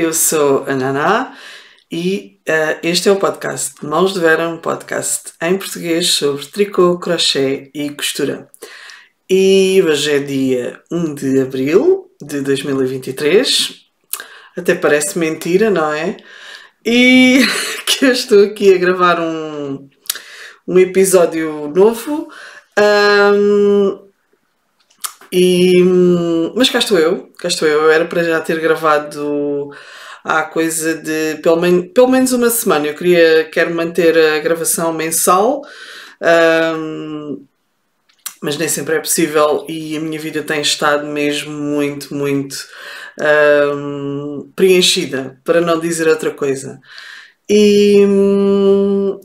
eu sou a Naná e este é o podcast Mãos de Vera, um podcast em português sobre tricô, crochê e costura. E hoje é dia 1 de abril de 2023, até parece mentira, não é? E que eu estou aqui a gravar um episódio novo. Mas cá estou eu era para já ter gravado há coisa de pelo menos uma semana. Quero manter a gravação mensal, mas nem sempre é possível e a minha vida tem estado mesmo muito preenchida, para não dizer outra coisa. E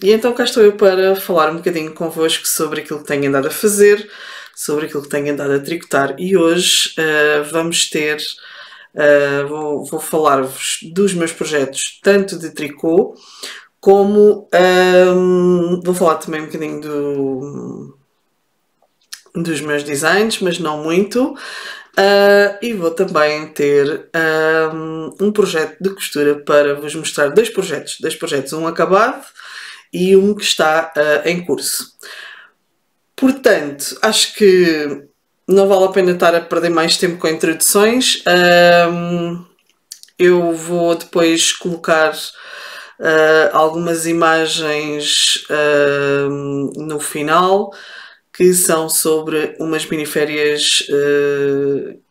então cá estou eu para falar um bocadinho convosco sobre aquilo que tenho andado a fazer, sobre aquilo que tenho andado a tricotar. E hoje vou falar-vos dos meus projetos, tanto de tricô, como vou falar também um bocadinho dos meus designs, mas não muito. E vou também ter um projeto de costura para vos mostrar dois projetos, um acabado e um que está em curso. Portanto, acho que não vale a pena estar a perder mais tempo com introduções. Eu vou depois colocar algumas imagens no final, que são sobre umas miniférias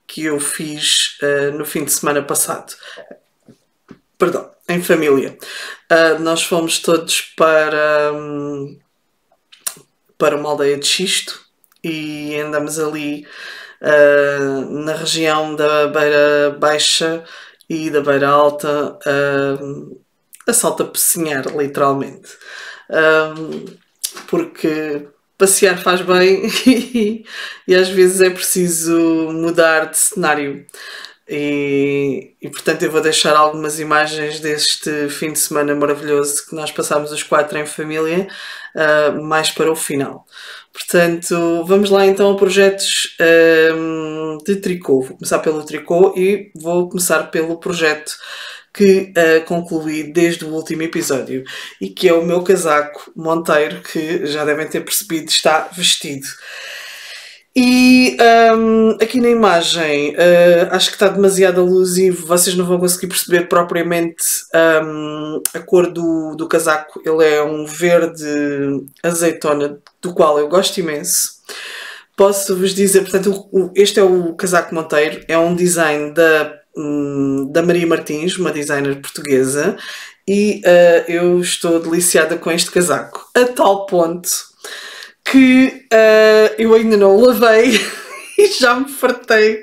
que eu fiz no fim de semana passado. Perdão, em família. Nós fomos todos para uma aldeia de Xisto e andamos ali na região da Beira Baixa e da Beira Alta a salta-pecinhar, literalmente. Porque passear faz bem e às vezes é preciso mudar de cenário. E portanto eu vou deixar algumas imagens deste fim de semana maravilhoso que nós passámos os 4 em família, mais para o final. Portanto, vamos lá então a projetos de tricô. Vou começar pelo tricô e vou começar pelo projeto que concluí desde o último episódio e que é o meu casaco monteiro, que já devem ter percebido está vestido. E aqui na imagem acho que está demasiada luz e vocês não vão conseguir perceber propriamente a cor do casaco. Ele é um verde azeitona, do qual eu gosto imenso. Posso-vos dizer, portanto, este é o casaco monteiro, é um design da Maria Martins, uma designer portuguesa, e eu estou deliciada com este casaco, a tal ponto que eu ainda não o lavei e já me fartei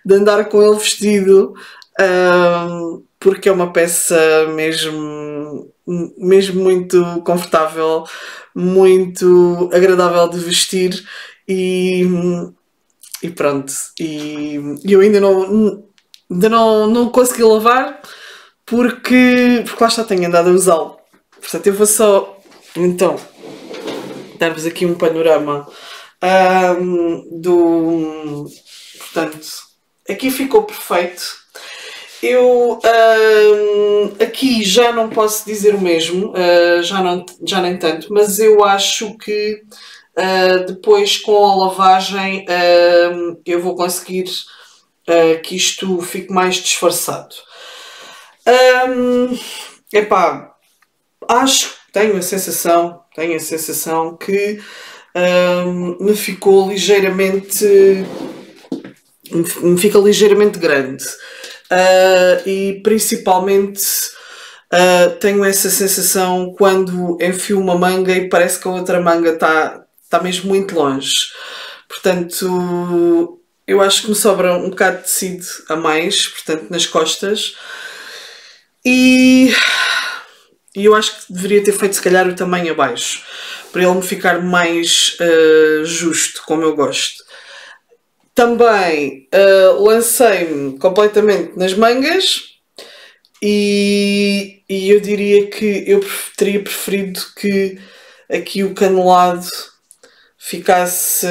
de andar com ele vestido, porque é uma peça mesmo muito confortável, muito agradável de vestir e pronto. E eu ainda não consegui lavar porque lá está, tenho andado a usá-lo. Portanto, eu vou só então dar-vos aqui um panorama portanto, aqui ficou perfeito. Eu aqui já não posso dizer o mesmo, já nem tanto, mas eu acho que depois com a lavagem eu vou conseguir que isto fique mais disfarçado. Tenho a sensação que me fica ligeiramente grande, e principalmente tenho essa sensação quando enfio uma manga e parece que a outra manga está mesmo muito longe. Portanto, eu acho que me sobra um bocado de tecido a mais, portanto, nas costas, e eu acho que deveria ter feito se calhar o tamanho abaixo, para ele me ficar mais justo, como eu gosto. Também lancei-me completamente nas mangas e eu diria que eu teria preferido que aqui o canelado ficasse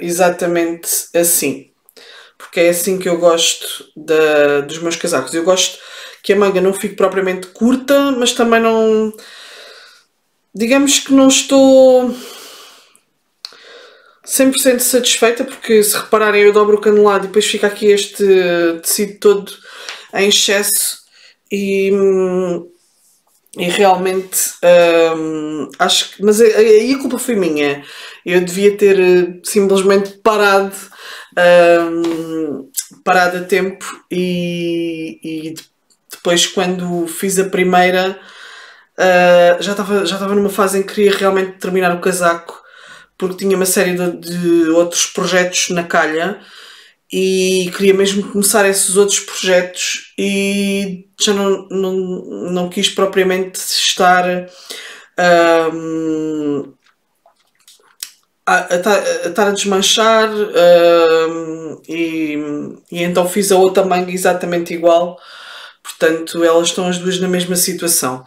exatamente assim, porque é assim que eu gosto dos meus casacos. Eu gosto que a manga não fique propriamente curta, mas também não... Digamos que não estou 100% satisfeita, porque se repararem eu dobro o canelado e depois fica aqui este tecido todo em excesso e realmente acho que... Mas aí a culpa foi minha. Eu devia ter simplesmente parado a tempo e depois quando fiz a primeira já estava numa fase em que queria realmente terminar o casaco, porque tinha uma série de outros projetos na calha e queria mesmo começar esses outros projetos e já não quis propriamente estar a estar a desmanchar e então fiz a outra manga exatamente igual, portanto elas estão as duas na mesma situação.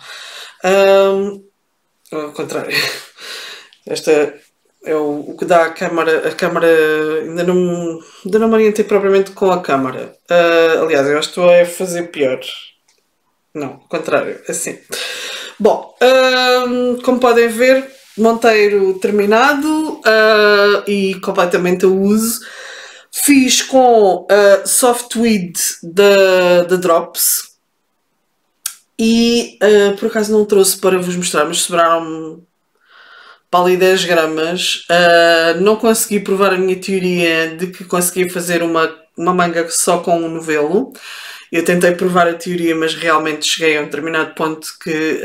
Ao contrário, esta é o que dá a câmara ainda não me orientei propriamente com a câmara. Aliás, eu acho que estou a fazer pior. Não, ao contrário, assim. Bom, como podem ver, monteiro terminado e completamente a uso. Fiz com softweed da Drops e por acaso não trouxe para vos mostrar, mas sobraram-me para ali 10 gramas. Não consegui provar a minha teoria de que conseguia fazer uma manga só com um novelo. Eu tentei provar a teoria, mas realmente cheguei a um determinado ponto que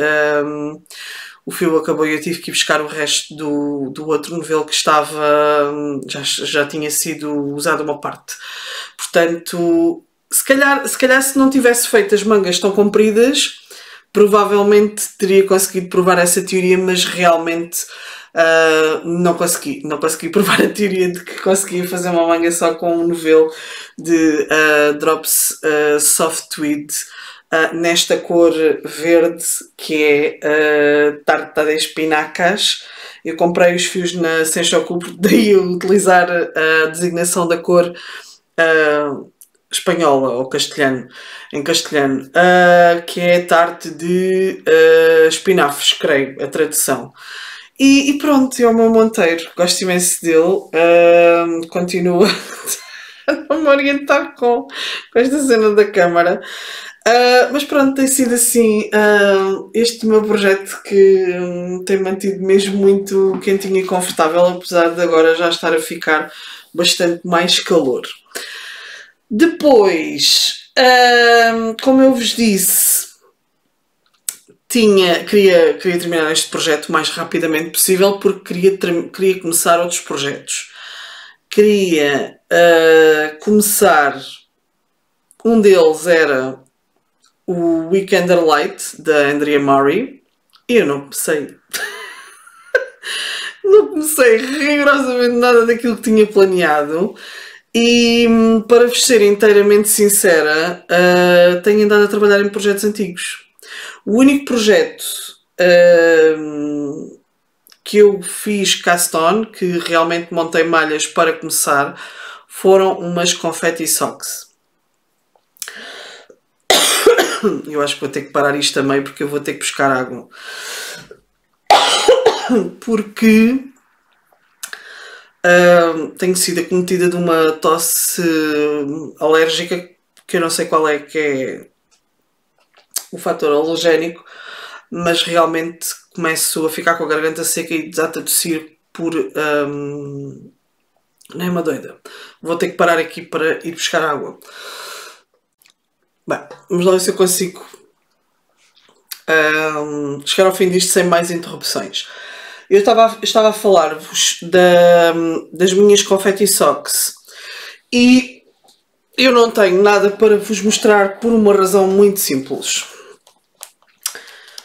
o fio acabou e eu tive que ir buscar o resto do outro novelo que estava... já tinha sido usado uma parte. Portanto, se calhar se não tivesse feito as mangas tão compridas, provavelmente teria conseguido provar essa teoria, mas realmente não consegui provar a teoria de que conseguia fazer uma manga só com um novelo de Drops Softweed nesta cor verde, que é tarta de espinacas. Eu comprei os fios na Senchoku, daí eu utilizar a designação da cor espanhola ou castelhano, em castelhano, que é tarte de espinafres, creio, a tradução. E pronto, é o meu monteiro, gosto imenso dele, continua a me orientar com esta cena da câmara. Mas pronto, tem sido assim este meu projeto que tem mantido mesmo muito quentinho e confortável, apesar de agora já estar a ficar bastante mais calor. Depois, como eu vos disse, queria terminar este projeto o mais rapidamente possível porque queria começar outros projetos. Queria começar, um deles era o Weekender Light da Andrea Murray e eu não comecei. Não comecei rigorosamente nada daquilo que tinha planeado. E para vos ser inteiramente sincera, tenho andado a trabalhar em projetos antigos. O único projeto que eu fiz cast-on, que realmente montei malhas para começar, foram umas confetti socks. Eu acho que vou ter que parar isto também porque eu vou ter que buscar água. Porque tenho sido acometida de uma tosse alérgica que eu não sei qual é que é o fator alergénico, mas realmente começo a ficar com a garganta seca e desata a tossir por... nem uma doida. Vou ter que parar aqui para ir buscar água. Bem, vamos lá ver se eu consigo chegar ao fim disto sem mais interrupções. Eu estava a falar-vos das minhas confetti socks e eu não tenho nada para vos mostrar por uma razão muito simples.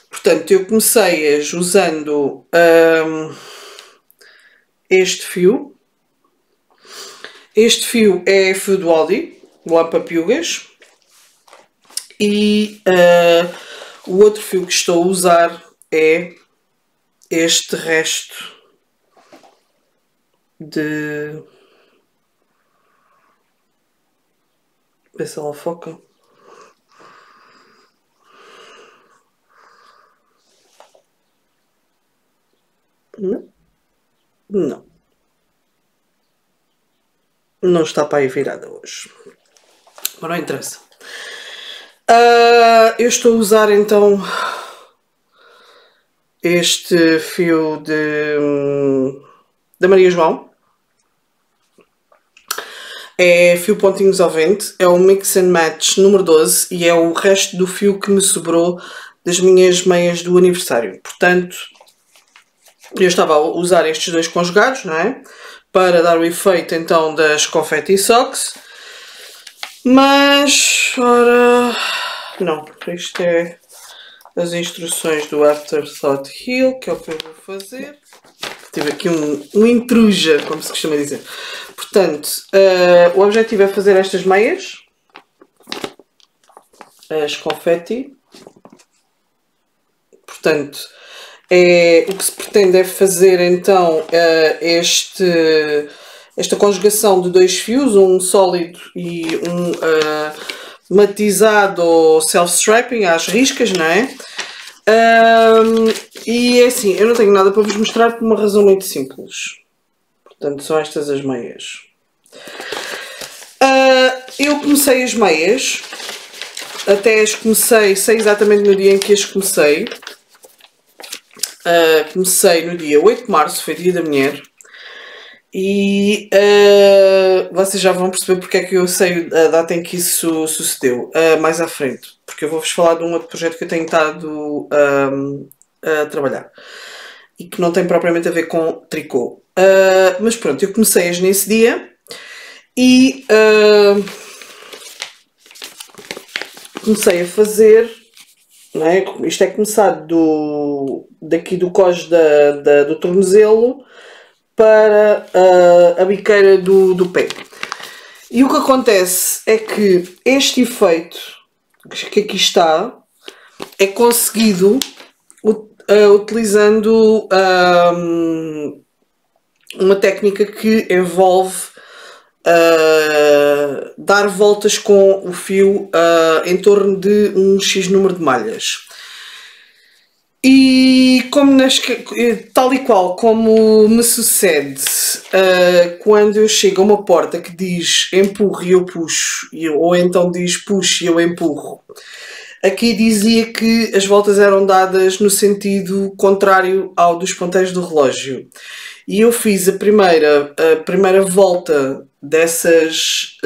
Portanto, eu comecei usando este fio. Este fio é fio do Aldi, Lampa Piugas. E o outro fio que estou a usar é este resto de... Vê se ela foca. Não. Não. Não está para aí virada hoje. Mas não interessa. Eu estou a usar então este fio da Maria João. É fio pontinhos ao vento, é o Mix and Match número 12 e é o resto do fio que me sobrou das minhas meias do aniversário. Portanto, eu estava a usar estes dois conjugados, não é? Para dar o efeito então das Confetti Socks. Mas, ora, não, isto é as instruções do Afterthought Heel, que é o que eu vou fazer. Tive aqui um intruja, como se costuma dizer. Portanto, o objetivo é fazer estas meias, as confetti. Portanto, o que se pretende é fazer então esta conjugação de dois fios, um sólido e um matizado ou self-strapping às riscas, não é? E é assim, eu não tenho nada para vos mostrar por uma razão muito simples. Portanto, são estas as meias. Eu comecei as meias, até as comecei, sei exatamente no dia em que as comecei. Comecei no dia 8 de março, foi dia da mulher. E vocês já vão perceber porque é que eu sei a data em que isso sucedeu mais à frente. Porque eu vou-vos falar de um outro projeto que eu tenho estado a trabalhar. E que não tem propriamente a ver com tricô. Mas pronto, eu comecei-as nesse dia. E comecei a fazer, não é? Isto é começar daqui do cós do tornozelo para a biqueira do pé. E o que acontece é que este efeito que aqui está é conseguido utilizando uma técnica que envolve dar voltas com o fio em torno de um X número de malhas. E como tal e qual como me sucede quando eu chego a uma porta que diz empurre e eu puxo, ou então diz puxe e eu empurro, aqui dizia que as voltas eram dadas no sentido contrário ao dos ponteiros do relógio. E eu fiz a primeira volta dessas,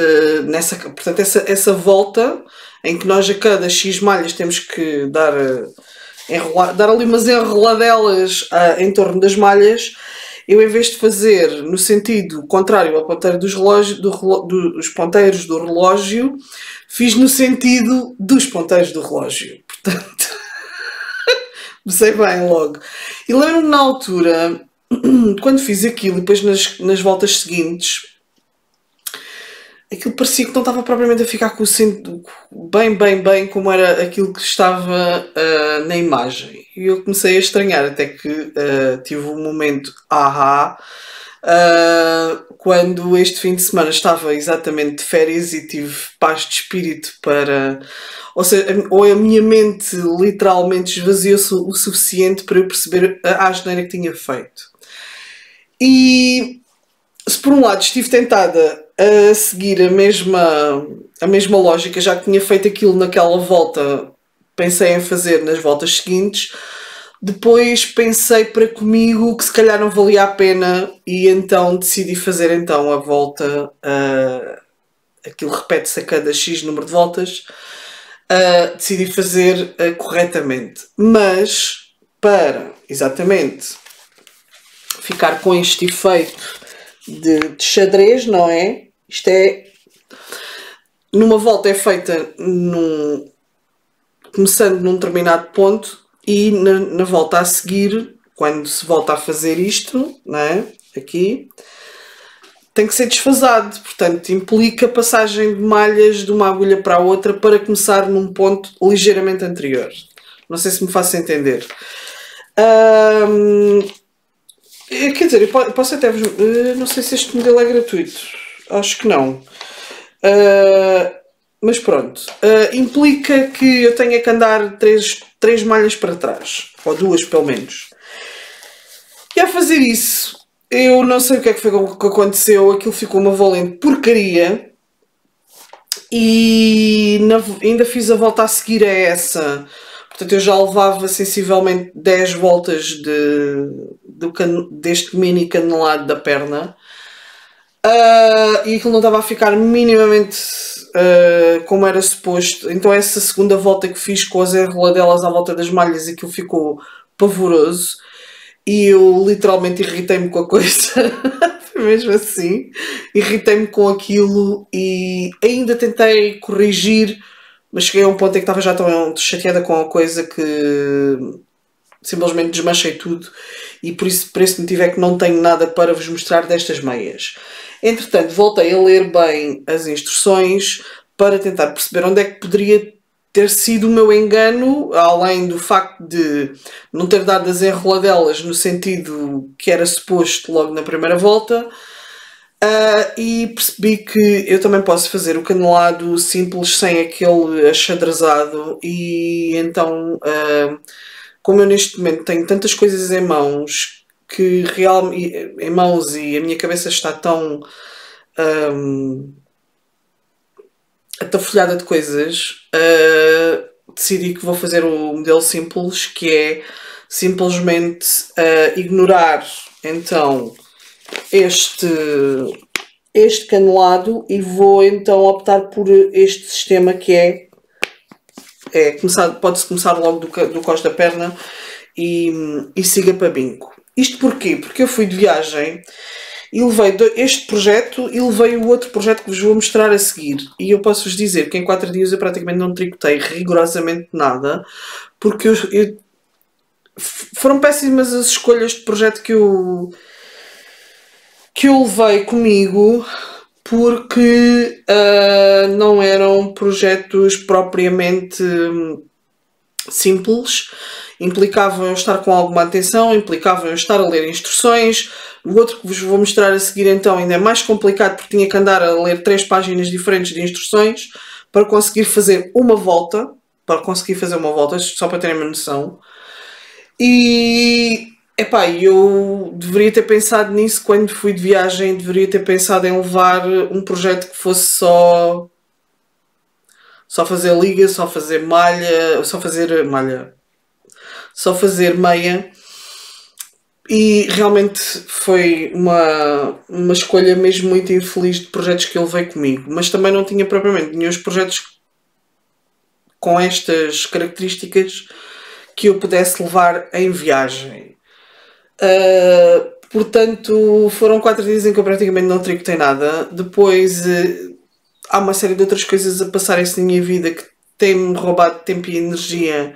portanto essa volta em que nós a cada X malhas temos que dar ali umas enroladelas em torno das malhas. Eu, em vez de fazer no sentido contrário ao ponteiro dos ponteiros do relógio, fiz no sentido dos ponteiros do relógio. Portanto, comecei bem logo. E lembro-me na altura, quando fiz aquilo e depois nas voltas seguintes, aquilo parecia que não estava propriamente a ficar com o centro bem como era aquilo que estava na imagem. E eu comecei a estranhar, até que tive um momento quando este fim de semana estava exatamente de férias e tive paz de espírito para... Ou seja, ou a minha mente literalmente esvaziou-se o suficiente para eu perceber a asneira que tinha feito. E se por um lado estive tentada a seguir a mesma lógica, já que tinha feito aquilo naquela volta, pensei em fazer nas voltas seguintes, depois pensei para comigo que se calhar não valia a pena e então decidi fazer então a volta, aquilo repete-se a cada X número de voltas, decidi fazer corretamente. Mas para exatamente ficar com este efeito de xadrez, não é? Isto é, numa volta é feita começando num determinado ponto e na volta a seguir, quando se volta a fazer isto, não é? Aqui, tem que ser desfasado, portanto implica passagem de malhas de uma agulha para a outra para começar num ponto ligeiramente anterior. Não sei se me faço entender. Quer dizer, eu posso até vos... não sei se este modelo é gratuito. Acho que não. Mas pronto. Implica que eu tenha que andar três malhas para trás. Ou duas, pelo menos. E a fazer isso, eu não sei o que é que foi que aconteceu, aquilo ficou uma valente porcaria. E ainda fiz a volta a seguir a essa. Portanto, eu já levava sensivelmente 10 voltas deste mini canelado da perna. E aquilo não estava a ficar minimamente como era suposto. Então essa segunda volta que fiz com as enroladelas à volta das malhas, aquilo ficou pavoroso. E eu literalmente irritei-me com a coisa. Mesmo assim, irritei-me com aquilo e ainda tentei corrigir, mas cheguei a um ponto em que estava já tão chateada com a coisa que simplesmente desmanchei tudo, e por esse motivo é que não tenho nada para vos mostrar destas meias. Entretanto, voltei a ler bem as instruções para tentar perceber onde é que poderia ter sido o meu engano, além do facto de não ter dado as enroladelas no sentido que era suposto logo na primeira volta. E percebi que eu também posso fazer o canelado simples sem aquele achadrezado, e então, como eu neste momento tenho tantas coisas em mãos, em mãos, e a minha cabeça está tão atafolhada de coisas, decidi que vou fazer o modelo simples, que é simplesmente ignorar então este canelado, e vou então optar por este sistema, que pode-se começar logo do cós da perna e siga para bingo. Isto porquê? Porque eu fui de viagem e levei este projeto e levei o outro projeto que vos vou mostrar a seguir. E eu posso-vos dizer que em 4 dias eu praticamente não tricotei rigorosamente nada, porque foram péssimas as escolhas de projeto que eu levei comigo, porque não eram projetos propriamente simples. Implicavam eu estar com alguma atenção, implicavam eu estar a ler instruções. O outro que vos vou mostrar a seguir então ainda é mais complicado, porque tinha que andar a ler 3 páginas diferentes de instruções para conseguir fazer uma volta, só para terem uma noção. E eu deveria ter pensado nisso quando fui de viagem, deveria ter pensado em levar um projeto que fosse só fazer liga, só fazer meia, e realmente foi uma escolha mesmo muito infeliz de projetos que eu levei comigo, mas também não tinha propriamente nenhum projetos com estas características que eu pudesse levar em viagem. Portanto, foram 4 dias em que eu praticamente não tricotei nada. Depois há uma série de outras coisas a passarem-se na minha vida que têm-me roubado tempo e energia,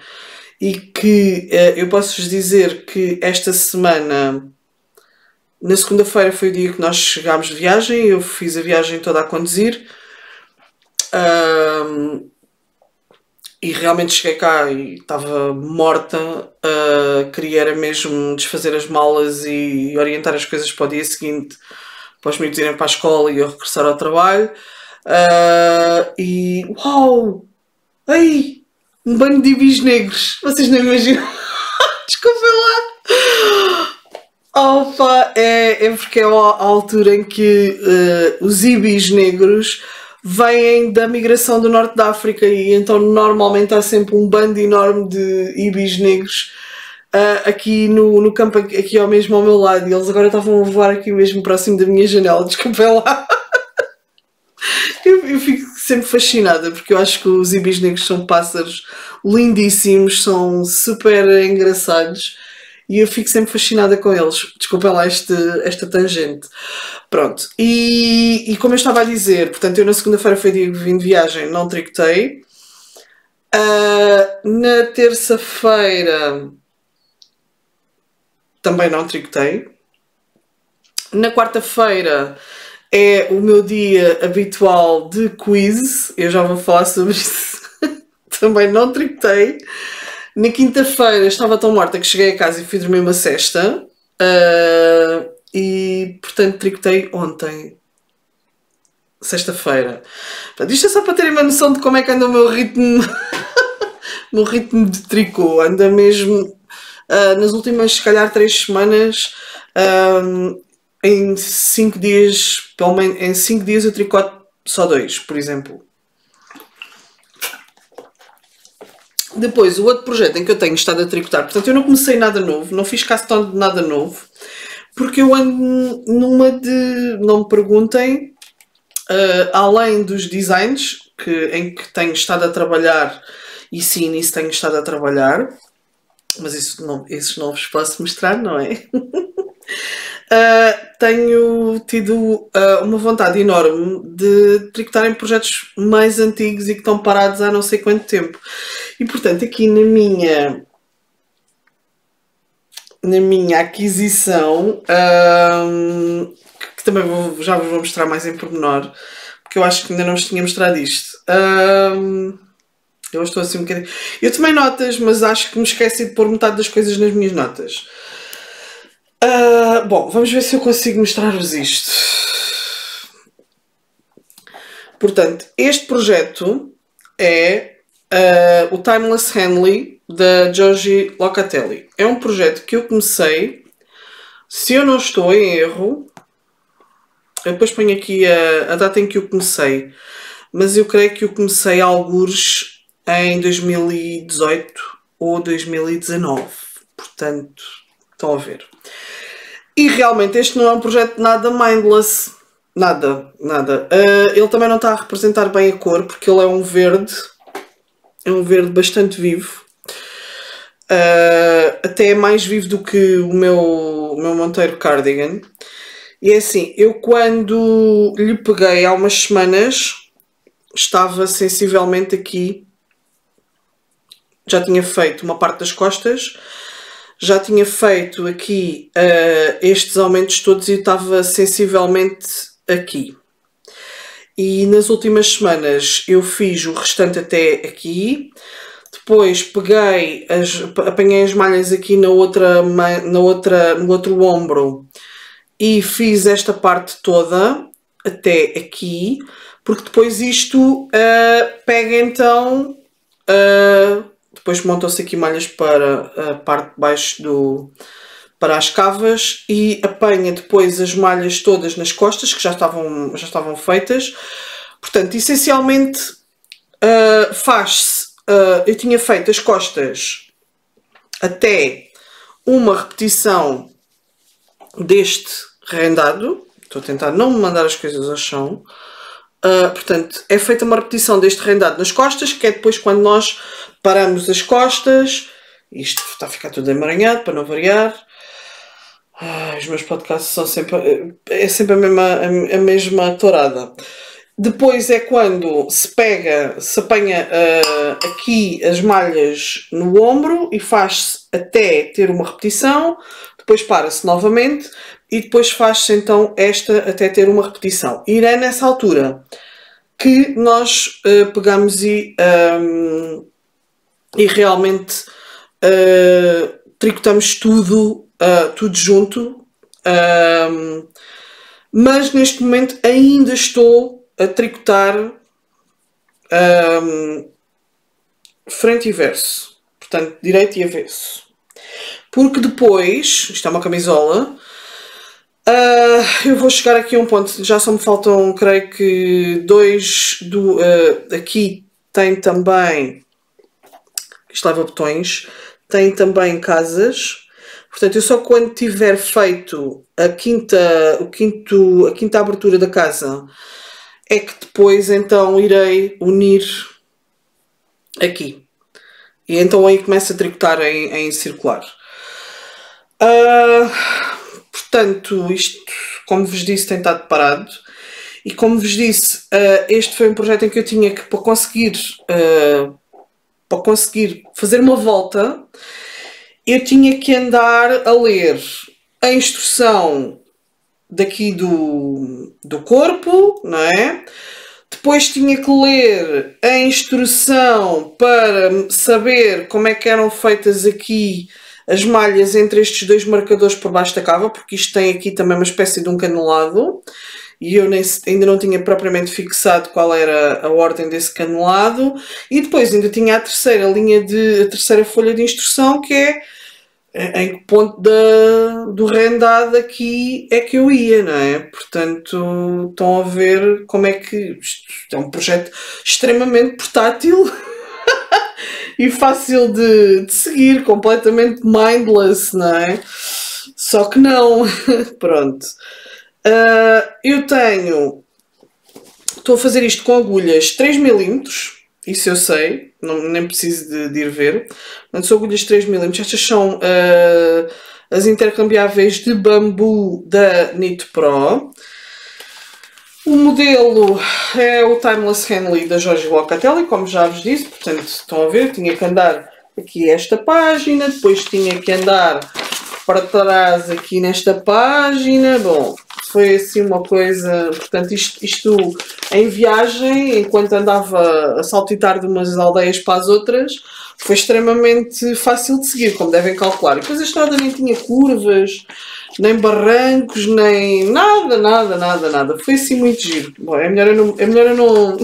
e que eu posso-vos dizer que esta semana, na segunda-feira, foi o dia que nós chegámos de viagem. Eu fiz a viagem toda a conduzir, e realmente cheguei cá e estava morta. Queria era mesmo desfazer as malas e orientar as coisas para o dia seguinte, para os miúdos irem para a escola e eu regressar ao trabalho. E uau! Ei! Um banho de ibis negros! Vocês não imaginam? Desculpem lá! Opa! É porque é a altura em que os ibis negros vêm da migração do norte da África, e então normalmente há sempre um bando enorme de ibis negros aqui no campo, aqui mesmo ao meu lado, e eles agora estavam a voar aqui mesmo próximo da minha janela. Desculpem lá. Eu fico sempre fascinada, porque eu acho que os ibis negros são pássaros lindíssimos, são super engraçados, e eu fico sempre fascinada com eles. Desculpem lá esta tangente. Pronto, e como eu estava a dizer, portanto, eu na segunda-feira foi dia que vim de viagem, não tricotei. Na terça-feira também não tricotei. Na quarta-feira é o meu dia habitual de quiz, eu já vou falar sobre isso. Também não tricotei. Na quinta-feira estava tão morta que cheguei a casa e fui dormir uma sesta. E portanto tricotei ontem, sexta-feira. Isto é só para terem uma noção de como é que anda o meu ritmo. O meu ritmo de tricô anda mesmo nas últimas, se calhar, 3 semanas, em 5 dias, pelo menos em 5 dias eu tricoto só 2, por exemplo. Depois, o outro projeto em que eu tenho estado a tricotar, portanto eu não comecei nada novo, não fiz castão de nada novo, porque eu ando numa de, não me perguntem, além dos designs em que tenho estado a trabalhar, e sim, nisso tenho estado a trabalhar, mas isso não, esses não vos posso mostrar, não é? Tenho tido uma vontade enorme de tricotar em projetos mais antigos e que estão parados há não sei quanto tempo. E portanto, aqui na minha aquisição, que também já vos vou mostrar mais em pormenor, porque eu acho que ainda não vos tinha mostrado isto. Eu estou assim um bocadinho. Eu tomei notas, mas acho que me esqueci de pôr metade das coisas nas minhas notas. Bom, vamos ver se eu consigo mostrar-vos isto. Portanto, este projeto é o Timeless Henley da Giorgi Locatelli. É um projeto que eu comecei, se eu não estou em erro, eu depois ponho aqui a data em que eu comecei, mas eu creio que eu comecei algures em 2018 ou 2019, portanto, estão a ver. E realmente este não é um projeto nada mindless, nada. Ele também não está a representar bem a cor, porque ele é um verde bastante vivo. Até é mais vivo do que o meu Monteiro Cardigan. E é assim, eu quando lhe peguei há umas semanas, estava sensivelmente aqui, já tinha feito uma parte das costas, já tinha feito aqui estes aumentos todos e estava sensivelmente aqui. E nas últimas semanas eu fiz o restante até aqui. Depois apanhei as malhas aqui no outro ombro e fiz esta parte toda até aqui, porque depois isto pega então, depois montam-se aqui malhas para a parte de baixo para as cavas e apanha depois as malhas todas nas costas, que já estavam feitas. Portanto, essencialmente faz-se, eu tinha feito as costas até uma repetição deste rendado. Estou a tentar não me mandar as coisas ao chão. Portanto, é feita uma repetição deste rendado nas costas, que é depois quando nós paramos as costas. Isto está a ficar tudo emaranhado, para não variar. Os meus podcasts são sempre... É sempre a mesma tourada. Depois é quando se apanha aqui as malhas no ombro e faz-se até ter uma repetição. Depois para-se novamente e depois faz-se então esta até ter uma repetição. E é nessa altura que nós pegamos e realmente tricotamos tudo junto. Mas neste momento ainda estou a tricotar frente e verso. Portanto, direito e avesso. Porque depois, isto é uma camisola, eu vou chegar aqui a um ponto, já só me faltam, creio que 2, aqui tem também, isto leva botões, tem também casas, portanto eu só quando tiver feito a quinta abertura da casa, é que depois então irei unir aqui. E então aí começo a tricotar em circular. Portanto, isto, como vos disse, tem estado parado. E como vos disse, este foi um projeto em que eu tinha que, para conseguir fazer uma volta, eu tinha que andar a ler a instrução daqui do corpo, não é? Depois tinha que ler a instrução para saber como é que eram feitas aqui as malhas entre estes dois marcadores por baixo da cava, porque isto tem aqui também uma espécie de um canelado e eu ainda não tinha propriamente fixado qual era a ordem desse canelado. E depois ainda tinha a terceira folha de instrução, que é em que ponto do rendado aqui é que eu ia, não é? Portanto, estão a ver como é que isto é um projeto extremamente portátil e fácil de seguir, completamente mindless, não é? Só que não, pronto. Eu estou a fazer isto com agulhas 3mm, isso eu sei, nem preciso de ir ver. Portanto, são agulhas 3mm, estas são as intercambiáveis de bambu da Knit Pro. O modelo é o Timeless Henley da Jorge Locatelli, como já vos disse, portanto estão a ver, tinha que andar aqui esta página, depois tinha que andar para trás aqui nesta página, bom, foi assim uma coisa, portanto isto em viagem, enquanto andava a saltitar de umas aldeias para as outras, foi extremamente fácil de seguir, como devem calcular. E depois a estrada nem tinha curvas, nem barrancos, nem nada. Foi assim muito giro. Bom, é melhor eu não...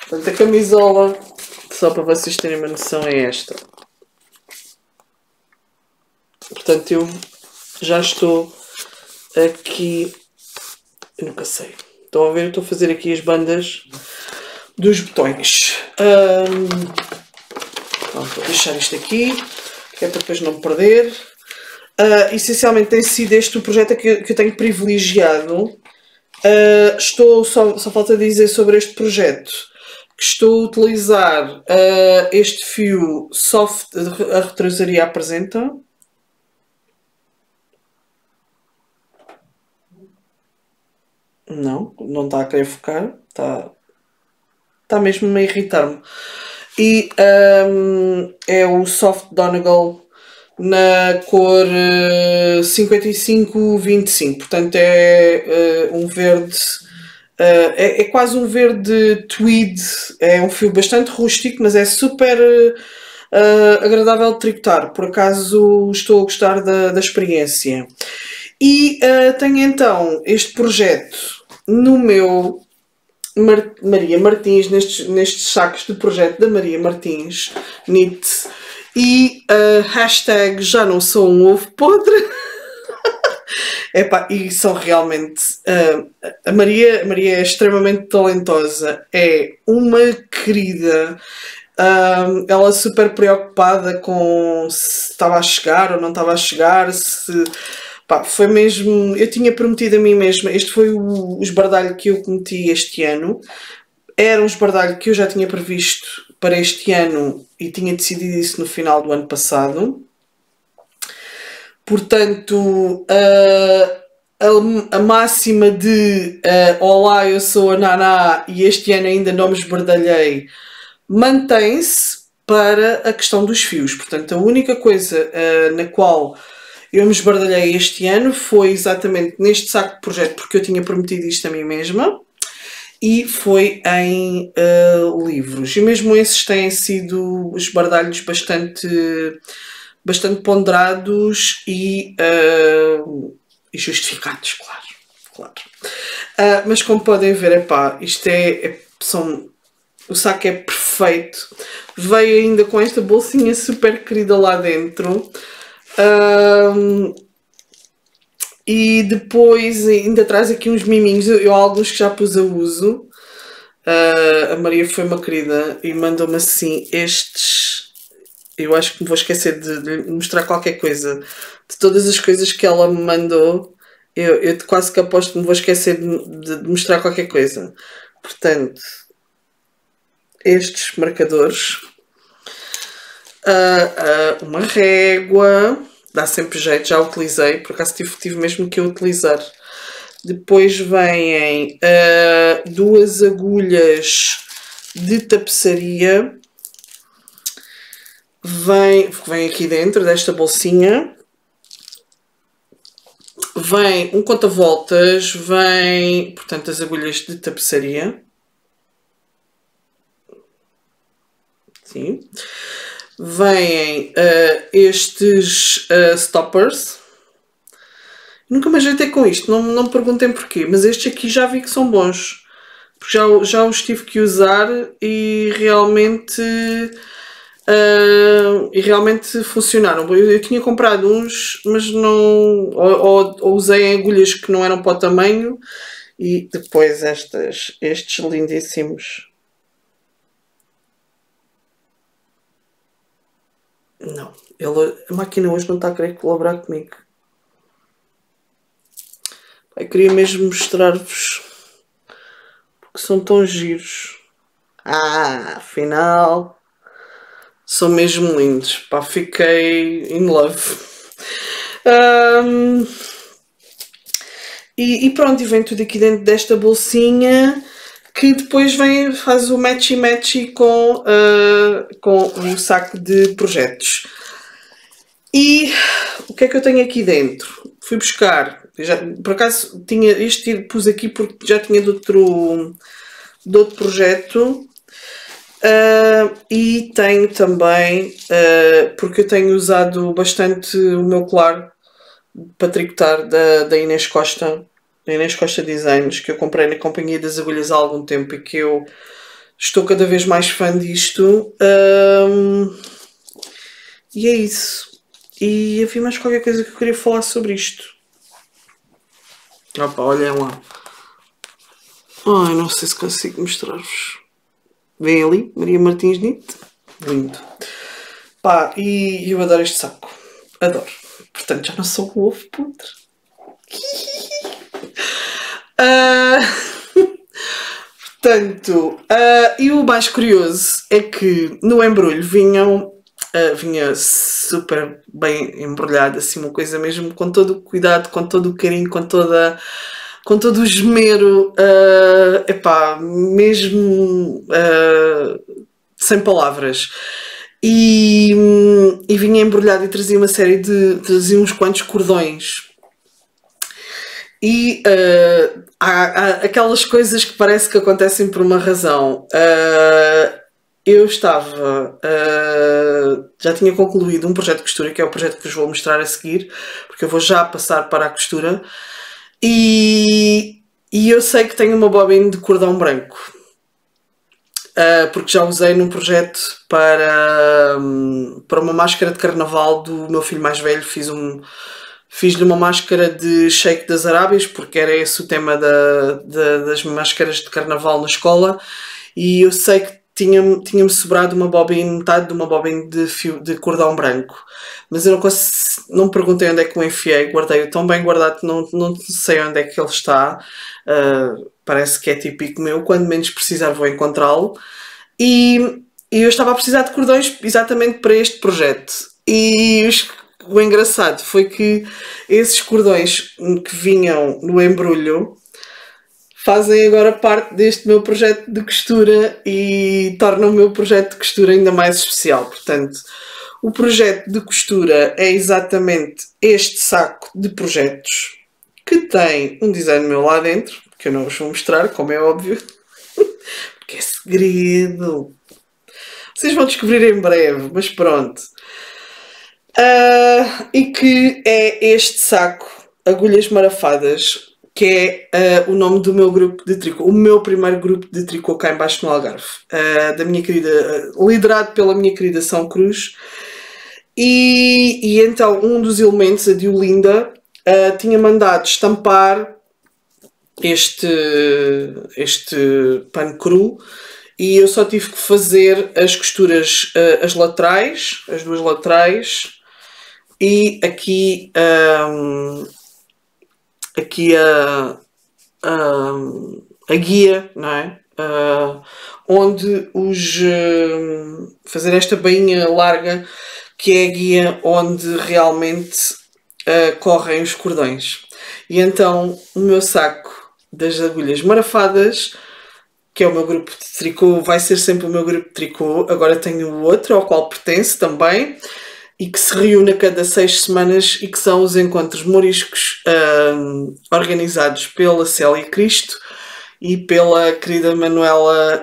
Portanto, a camisola, só para vocês terem uma noção, é esta. Portanto, eu já estou aqui... Eu nunca sei. Estão a ver? Eu estou a fazer aqui as bandas dos botões. Vou deixar isto aqui, que é para depois não perder. Essencialmente tem sido este o projeto que eu tenho privilegiado. Só falta dizer sobre este projeto que estou a utilizar este fio soft, a retrosaria apresenta. Não está a querer focar, está mesmo a irritar-me. E é o Soft Donegal na cor 55-25, portanto é um verde, é quase um verde tweed, é um fio bastante rústico, mas é super agradável de tricotar, por acaso estou a gostar da experiência. E tenho então este projeto no meu Maria Martins, nestes sacos de projeto da Maria Martins Knit, e hashtag já não sou um ovo podre. Epá, e são realmente a Maria é extremamente talentosa, é uma querida. Ela é super preocupada com se estava a chegar ou não estava a chegar, pá, foi mesmo, eu tinha prometido a mim mesma, este foi o esbardalho que eu cometi este ano, era um esbardalho que eu já tinha previsto para este ano e tinha decidido isso no final do ano passado. Portanto, a máxima de olá, eu sou a Naná e este ano ainda não me esbardalhei, mantém-se para a questão dos fios. Portanto, a única coisa na qual eu me esbardalhei este ano foi exatamente neste saco de projeto, porque eu tinha prometido isto a mim mesma, e foi em livros. E mesmo esses têm sido esbardalhos bastante ponderados e justificados, claro. Mas como podem ver, epá, isto o saco é perfeito. Veio ainda com esta bolsinha super querida lá dentro. E depois ainda traz aqui uns miminhos, eu alguns que já pus a uso. A Maria foi uma querida e mandou-me assim estes. Eu acho que me vou esquecer de mostrar qualquer coisa. De todas as coisas que ela me mandou, eu quase que aposto que me vou esquecer de mostrar qualquer coisa. Portanto, estes marcadores, uma régua, dá sempre jeito, já utilizei, por acaso tive mesmo que utilizar. Depois vêm duas agulhas de tapeçaria, vem aqui dentro desta bolsinha, vem um conta-voltas, vem, portanto, as agulhas de tapeçaria. Sim. Vêm estes stoppers. Nunca me ajeitei com isto, não me perguntem porquê, mas estes aqui já vi que são bons. Porque já os tive que usar e realmente E realmente funcionaram. Eu tinha comprado uns, mas não. Ou usei em agulhas que não eram para o tamanho, e depois estes lindíssimos. Não, a máquina hoje não está a querer colaborar comigo. Eu queria mesmo mostrar-vos, porque são tão giros. Afinal, são mesmo lindos. Pá, fiquei in love. E pronto, e vem tudo aqui dentro desta bolsinha, que depois faz o matchy com o saco de projetos. E o que é que eu tenho aqui dentro? Fui buscar, por acaso pus aqui porque já tinha de outro projeto. E tenho também, porque eu tenho usado bastante o meu colar para tricotar da Inês Costa Designs, que eu comprei na Companhia das Agulhas há algum tempo e que eu estou cada vez mais fã disto. E é isso. E havia mais qualquer coisa que eu queria falar sobre isto. Opa, olhem lá. Ai, não sei se consigo mostrar-vos. Vem ali, Maria Martins Nito. Lindo. Pá, e eu adoro este saco. Adoro. Portanto, já não sou um ovo podre. Portanto, e o mais curioso é que no embrulho vinha super bem embrulhado, assim, uma coisa mesmo com todo o cuidado, com todo o carinho, com todo o esmero, epá, mesmo sem palavras. E vinha embrulhado e trazia trazia uns quantos cordões. E há aquelas coisas que parece que acontecem por uma razão. Eu já tinha concluído um projeto de costura, que é o projeto que vos vou mostrar a seguir, porque eu vou já passar para a costura. E eu sei que tenho uma bobina de cordão branco, porque já usei num projeto para uma máscara de carnaval do meu filho mais velho. Fiz-lhe uma máscara de Sheik das Arábias, porque era esse o tema das máscaras de carnaval na escola, e eu sei que tinha-me sobrado metade de uma bobina de cordão branco, mas eu não perguntei onde é que o enfiei, guardei-o tão bem guardado que não sei onde é que ele está. Parece que é típico meu, quando menos precisar vou encontrá-lo, e eu estava a precisar de cordões exatamente para este projeto. E o engraçado foi que esses cordões que vinham no embrulho fazem agora parte deste meu projeto de costura e tornam o meu projeto de costura ainda mais especial. Portanto, o projeto de costura é exatamente este saco de projetos, que tem um design meu lá dentro, que eu não vos vou mostrar, como é óbvio, porque é segredo. Vocês vão descobrir em breve, mas pronto. E que é este saco, Agulhas Marafadas, que é o nome do meu grupo de tricô, o meu primeiro grupo de tricô cá embaixo no Algarve, liderado pela minha querida São Cruz. E então um dos elementos, a Diolinda, tinha mandado estampar este pano cru, e eu só tive que fazer as costuras, as duas laterais, e aqui a guia, não é? Onde fazer esta bainha larga, que é a guia onde realmente correm os cordões. E então o meu saco das Agulhas Marafadas, que é o meu grupo de tricô, vai ser sempre o meu grupo de tricô. Agora tenho outro ao qual pertence também, e que se reúne a cada 6 semanas, e que são os encontros moriscos organizados pela Célia Cristo e pela querida Manuela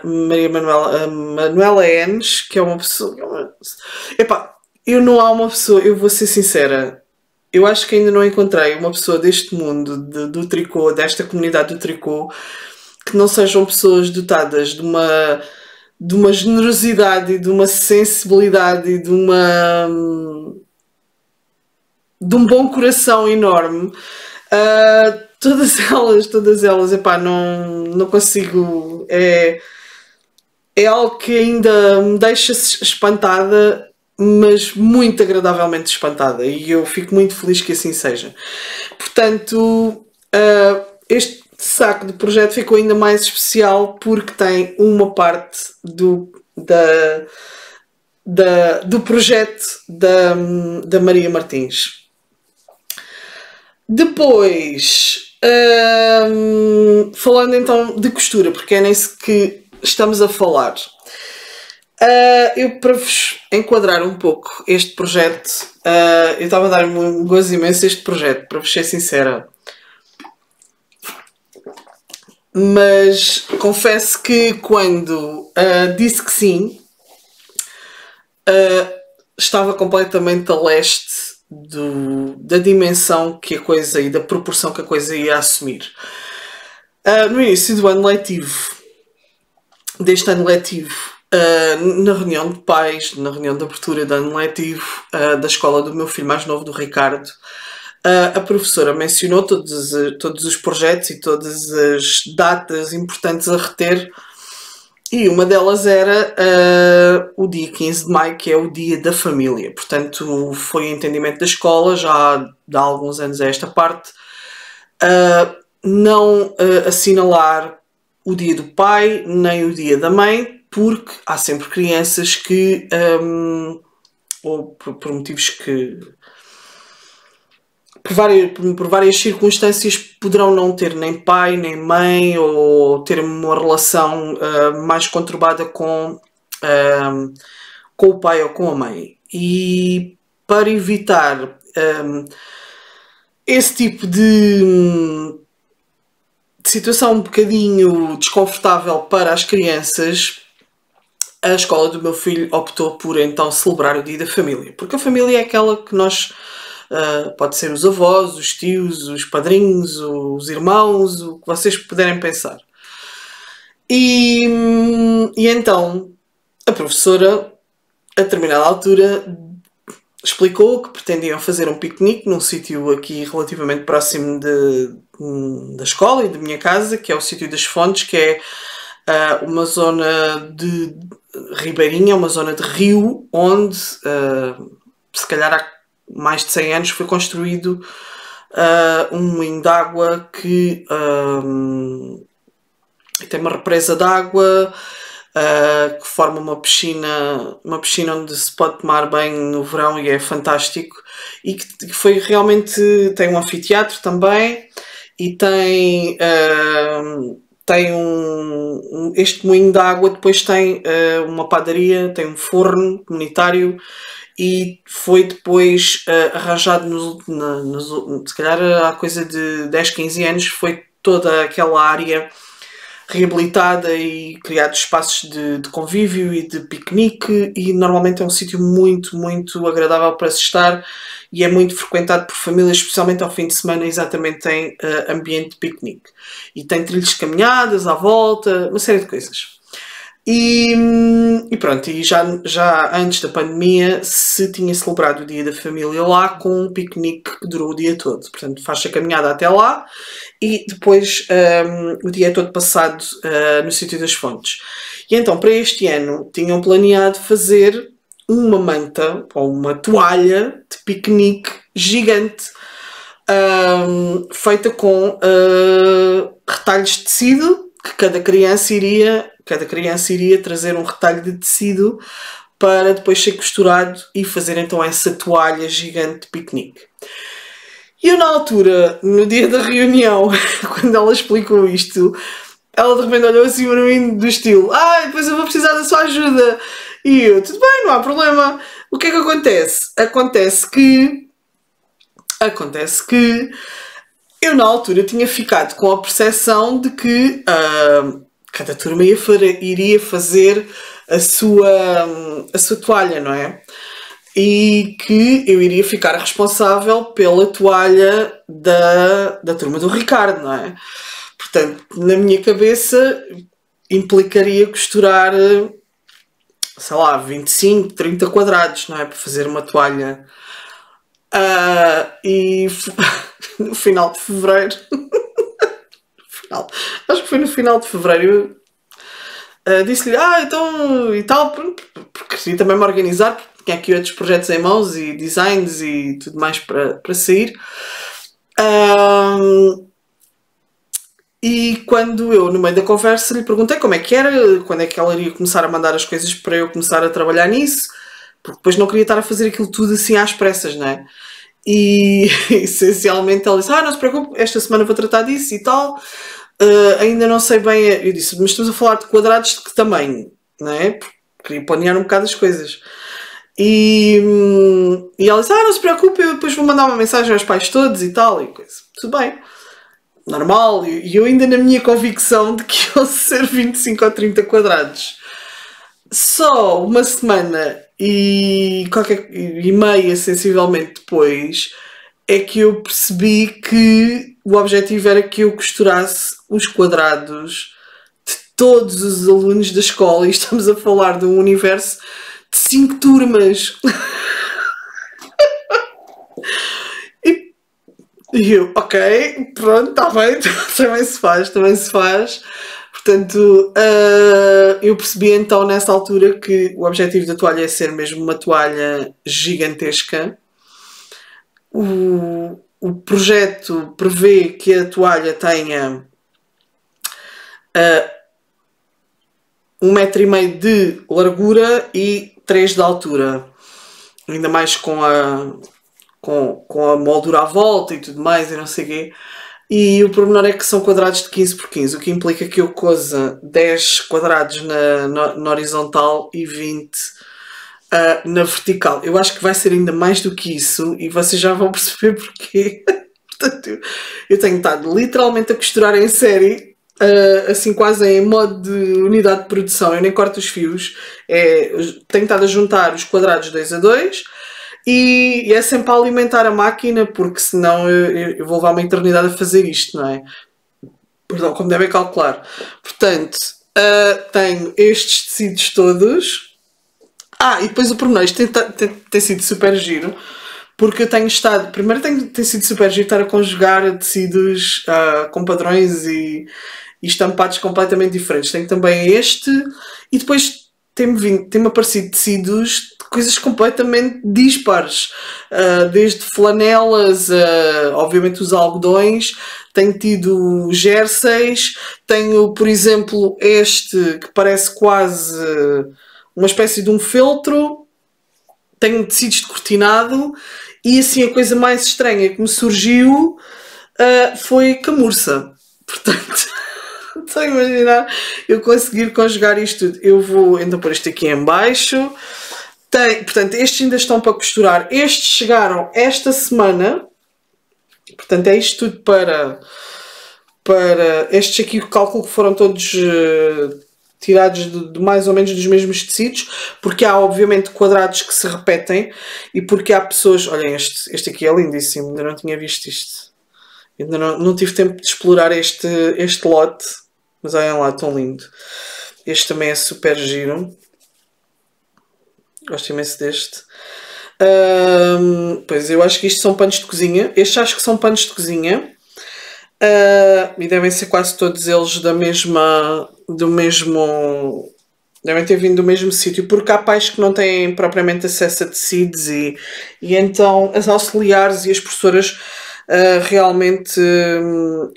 Enes, que é uma pessoa... Epá, não há uma pessoa, eu vou ser sincera, eu acho que ainda não encontrei uma pessoa deste mundo, do tricô, desta comunidade do tricô, que não sejam pessoas dotadas de de uma generosidade e de uma sensibilidade e de um bom coração enorme. Todas elas, epá, não consigo. É algo que ainda me deixa espantada, mas muito agradavelmente espantada, e eu fico muito feliz que assim seja. Portanto, este saco de projeto ficou ainda mais especial porque tem uma parte do projeto da Maria Martins. Depois, falando então de costura, porque é nisso que estamos a falar. Eu, para vos enquadrar um pouco este projeto, eu estava a dar-me um gozo imenso este projeto, para vos ser sincera. Mas confesso que quando disse que sim, estava completamente a leste da dimensão que a coisa e da proporção que a coisa ia assumir. No início do ano letivo, deste ano letivo, na reunião de pais, na reunião de abertura do ano letivo da escola do meu filho mais novo, do Ricardo, a professora mencionou todos os projetos e todas as datas importantes a reter, e uma delas era o dia 15 de maio, que é o Dia da Família. Portanto, foi o entendimento da escola, já há alguns anos a esta parte, não assinalar o Dia do Pai, nem o Dia da Mãe, porque há sempre crianças que, ou por motivos que... Por várias circunstâncias poderão não ter nem pai nem mãe, ou ter uma relação mais conturbada com o pai ou com a mãe. E para evitar esse tipo de situação um bocadinho desconfortável para as crianças, a escola do meu filho optou por então celebrar o Dia da Família, porque a família é aquela que nós... pode ser os avós, os tios, os padrinhos, os irmãos, o que vocês puderem pensar. E então a professora, a determinada altura, explicou que pretendiam fazer um piquenique num sítio aqui relativamente próximo da escola e da minha casa, que é o sítio das Fontes, que é uma zona de ribeirinha, uma zona de rio, onde se calhar há mais de 100 anos foi construído um moinho de água que tem uma represa de água que forma uma piscina onde se pode tomar banho no verão, e é fantástico, e que foi realmente... tem um anfiteatro também, e tem este moinho de água depois tem uma padaria, tem um forno comunitário, e foi depois arranjado se calhar há coisa de 10, 15 anos, foi toda aquela área reabilitada e criados espaços de convívio e de piquenique, e normalmente é um sítio muito, muito agradável para se estar, e é muito frequentado por famílias, especialmente ao fim de semana. Exatamente, tem ambiente de piquenique, e tem trilhos de caminhadas à volta, uma série de coisas. E pronto, e já antes da pandemia se tinha celebrado o Dia da Família lá com um piquenique que durou o dia todo. Portanto, faz-se a caminhada até lá e depois o dia é todo passado no sítio das Fontes. E então, para este ano, tinham planeado fazer uma manta ou uma toalha de piquenique gigante, feita com retalhos de tecido, que cada criança iria trazer um retalho de tecido para depois ser costurado e fazer então essa toalha gigante de piquenique. E eu, na altura, no dia da reunião, quando ela explicou isto, ela de repente olhou assim para mim do estilo: depois eu vou precisar da sua ajuda. E eu: tudo bem, não há problema. O que é que acontece? Acontece que eu, na altura, tinha ficado com a percepção de que cada turma iria fazer a sua toalha, não é? E que eu iria ficar responsável pela toalha da turma do Ricardo, não é? Portanto, na minha cabeça, implicaria costurar sei lá, 25, 30 quadrados, não é? Para fazer uma toalha. E no final de fevereiro, acho que foi no final de fevereiro, disse-lhe, então e tal, porque queria também me organizar, porque tinha aqui outros projetos em mãos e designs e tudo mais para sair. E quando eu, no meio da conversa, lhe perguntei como é que era, quando é que ela iria começar a mandar as coisas para eu começar a trabalhar nisso, porque depois não queria estar a fazer aquilo tudo assim às pressas, não é? E essencialmente ela disse, não se preocupe, esta semana vou tratar disso e tal. Ainda não sei bem. Eu disse, mas estamos a falar de quadrados de que tamanho? Não é? Porque queria planear um bocado as coisas. E ela disse, não se preocupe, eu depois vou mandar uma mensagem aos pais todos e tal. E coisa. Tudo bem. Normal. E eu ainda na minha convicção de que iam ser 25 ou 30 quadrados. Só uma semana e meia, sensivelmente, depois, é que eu percebi que o objetivo era que eu costurasse os quadrados de todos os alunos da escola, e estamos a falar de um universo de 5 turmas. E eu, ok, pronto, está bem, também se faz. Portanto, eu percebi então nessa altura que o objetivo da toalha é ser mesmo uma toalha gigantesca. O projeto prevê que a toalha tenha 1,5 m de largura e 3 de altura. Ainda mais com a moldura à volta e tudo mais e não sei o quê. E o pormenor é que são quadrados de 15 por 15, o que implica que eu coza 10 quadrados na horizontal e 20 na vertical. Eu acho que vai ser ainda mais do que isso e vocês já vão perceber porquê. Portanto, eu tenho estado literalmente a costurar em série, assim quase em modo de unidade de produção. Eu nem corto os fios, tenho estado a juntar os quadrados 2 a 2 e é sempre a alimentar a máquina, porque senão eu vou levar uma eternidade a fazer isto, não é? Perdão, como devem calcular. Portanto, tenho estes tecidos todos. E depois o pormenor, isto tem sido super giro, porque eu tenho estado... Primeiro tem sido super giro estar a conjugar tecidos com padrões e estampados completamente diferentes. Tenho também este, e depois tem-me aparecido tecidos de coisas completamente dispares. Desde flanelas, obviamente os algodões, tenho tido jerseys, tenho, por exemplo, este que parece quase uma espécie de um feltro, tenho tecidos de cortinado, e assim a coisa mais estranha que me surgiu foi camurça. Portanto, estou a imaginar eu conseguir conjugar isto tudo. Eu vou então pôr isto aqui em baixo. Portanto, estes ainda estão para costurar. Estes chegaram esta semana. Portanto, é isto tudo para estes aqui, calculo que foram todos tirados de mais ou menos dos mesmos tecidos, porque há obviamente quadrados que se repetem e porque há pessoas... Olhem, este aqui é lindíssimo, ainda não tinha visto isto. Ainda não tive tempo de explorar este lote, mas olhem lá, tão lindo. Este também é super giro. Gosto imenso deste. Pois eu acho que isto são panos de cozinha. Estes acho que são panos de cozinha. E devem ser quase todos eles devem ter vindo do mesmo sítio, porque há pais que não têm propriamente acesso a tecidos e então as auxiliares e as professoras realmente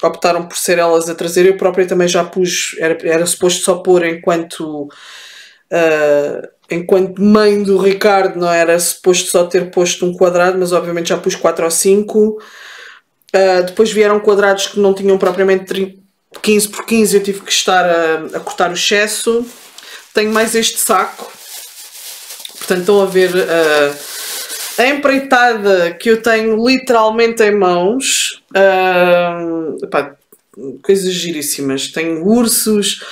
optaram por ser elas a trazer. Eu própria também já pus, era suposto só pôr enquanto mãe do Ricardo, não era suposto só ter posto um quadrado, mas obviamente já pus 4 ou 5. Depois vieram quadrados que não tinham propriamente 15 por 15, eu tive que estar a cortar o excesso. Tenho mais este saco, portanto estão a ver a empreitada que eu tenho literalmente em mãos. Coisas giríssimas. Tenho ursos,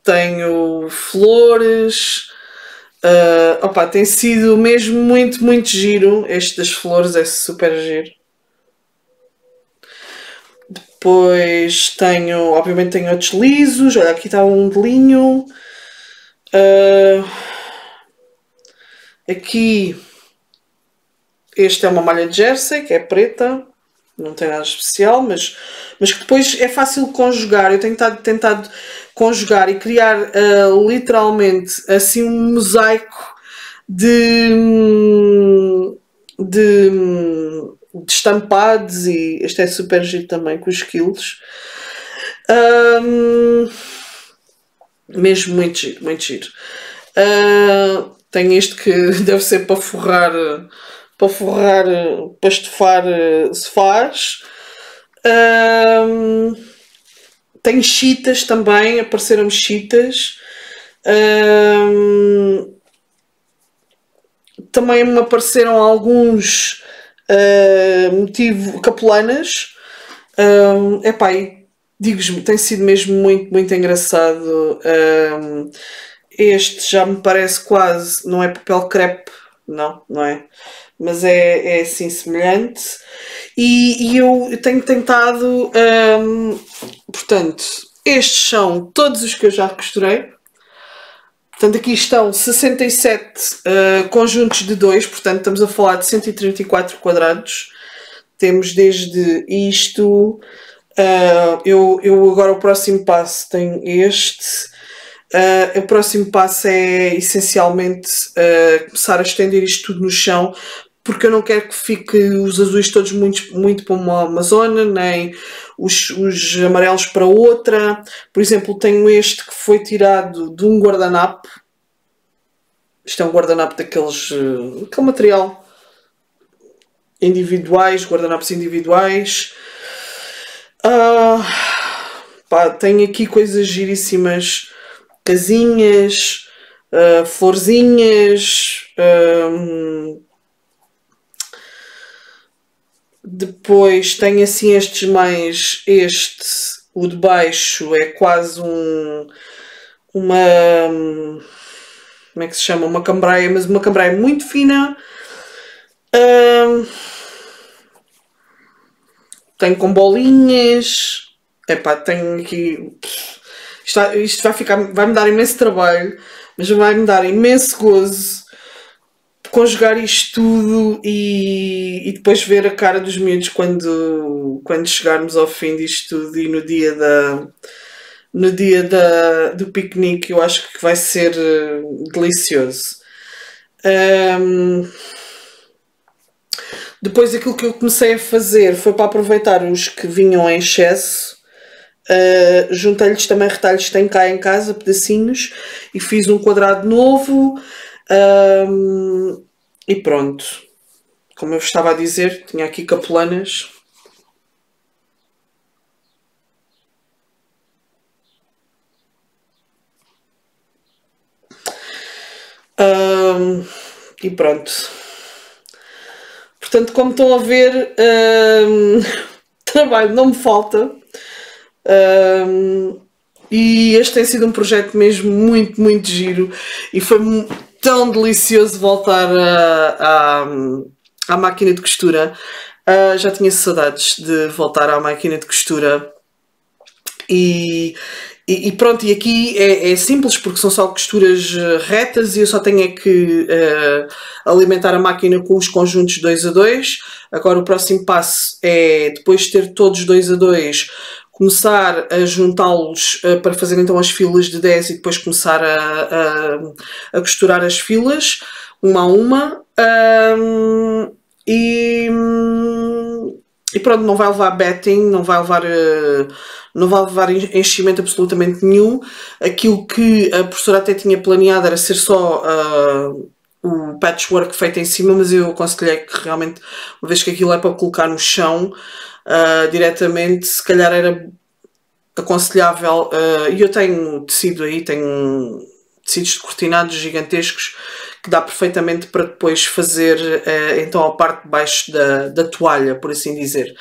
tenho flores. Tem sido mesmo muito, muito giro. Este das flores é super giro. Depois obviamente tenho outros lisos. Olha, aqui está um de linho. Aqui, este é uma malha de jersey, que é preta, não tem nada especial, mas que depois é fácil conjugar. Eu tenho tentado conjugar e criar literalmente assim um mosaico de, de, de estampados, e este é super giro também com os quilos. Mesmo muito giro, muito giro. Tenho este que deve ser para forrar, para estofar sofás. Tenho chitas também, apareceram-me chitas. Também me apareceram alguns motivo capulanas. Epá, e digo-vos, tem sido mesmo muito, muito engraçado. Este já me parece quase, não é papel crepe, não é? Mas é assim semelhante. E eu tenho tentado, portanto, estes são todos os que eu já costurei. Portanto, aqui estão 67 conjuntos de 2, portanto, estamos a falar de 134 quadrados. Temos desde isto, eu agora o próximo passo tem este. O próximo passo é essencialmente começar a estender isto tudo no chão, porque eu não quero que fique os azuis todos muito para uma zona, nem os amarelos para outra. Por exemplo, tenho este que foi tirado de um guardanapo. Isto é um guardanapo daqueles, aquele material individuais, guardanapos individuais. Tenho aqui coisas giríssimas, casinhas, florzinhas. Depois tenho assim estes mais. O de baixo é quase uma. Como é que se chama? Uma cambraia, mas uma cambraia muito fina. Tenho com bolinhas. Epá, tenho aqui. Isto vai-me dar imenso trabalho, mas vai-me dar imenso gozo conjugar isto tudo e depois ver a cara dos miúdos quando chegarmos ao fim disto tudo e no dia do piquenique. Eu acho que vai ser delicioso. Depois aquilo que eu comecei a fazer foi para aproveitar os que vinham em excesso. Juntei-lhes também retalhos que tenho cá em casa, pedacinhos, e fiz um quadrado novo. E pronto, como eu vos estava a dizer, tinha aqui capulanas. E pronto. Portanto, como estão a ver, trabalho não me falta. E este tem sido um projeto mesmo muito, muito giro, e foi tão delicioso voltar à máquina de costura. Já tinha saudades de voltar à máquina de costura. E pronto, e aqui é simples, porque são só costuras retas e eu só tenho é que alimentar a máquina com os conjuntos 2 a 2. Agora o próximo passo é, depois de ter todos 2 a 2, começar a juntá-los para fazer então as filas de 10 e depois começar a costurar as filas uma a uma. E pronto, não vai levar batting, não vai levar enchimento absolutamente nenhum. Aquilo que a professora até tinha planeado era ser só o patchwork feito em cima, mas eu aconselhei que realmente, uma vez que aquilo é para colocar no chão diretamente, se calhar era aconselhável. E eu tenho tecido aí, tenho tecidos de cortinados gigantescos que dá perfeitamente para depois fazer então a parte de baixo da toalha, por assim dizer.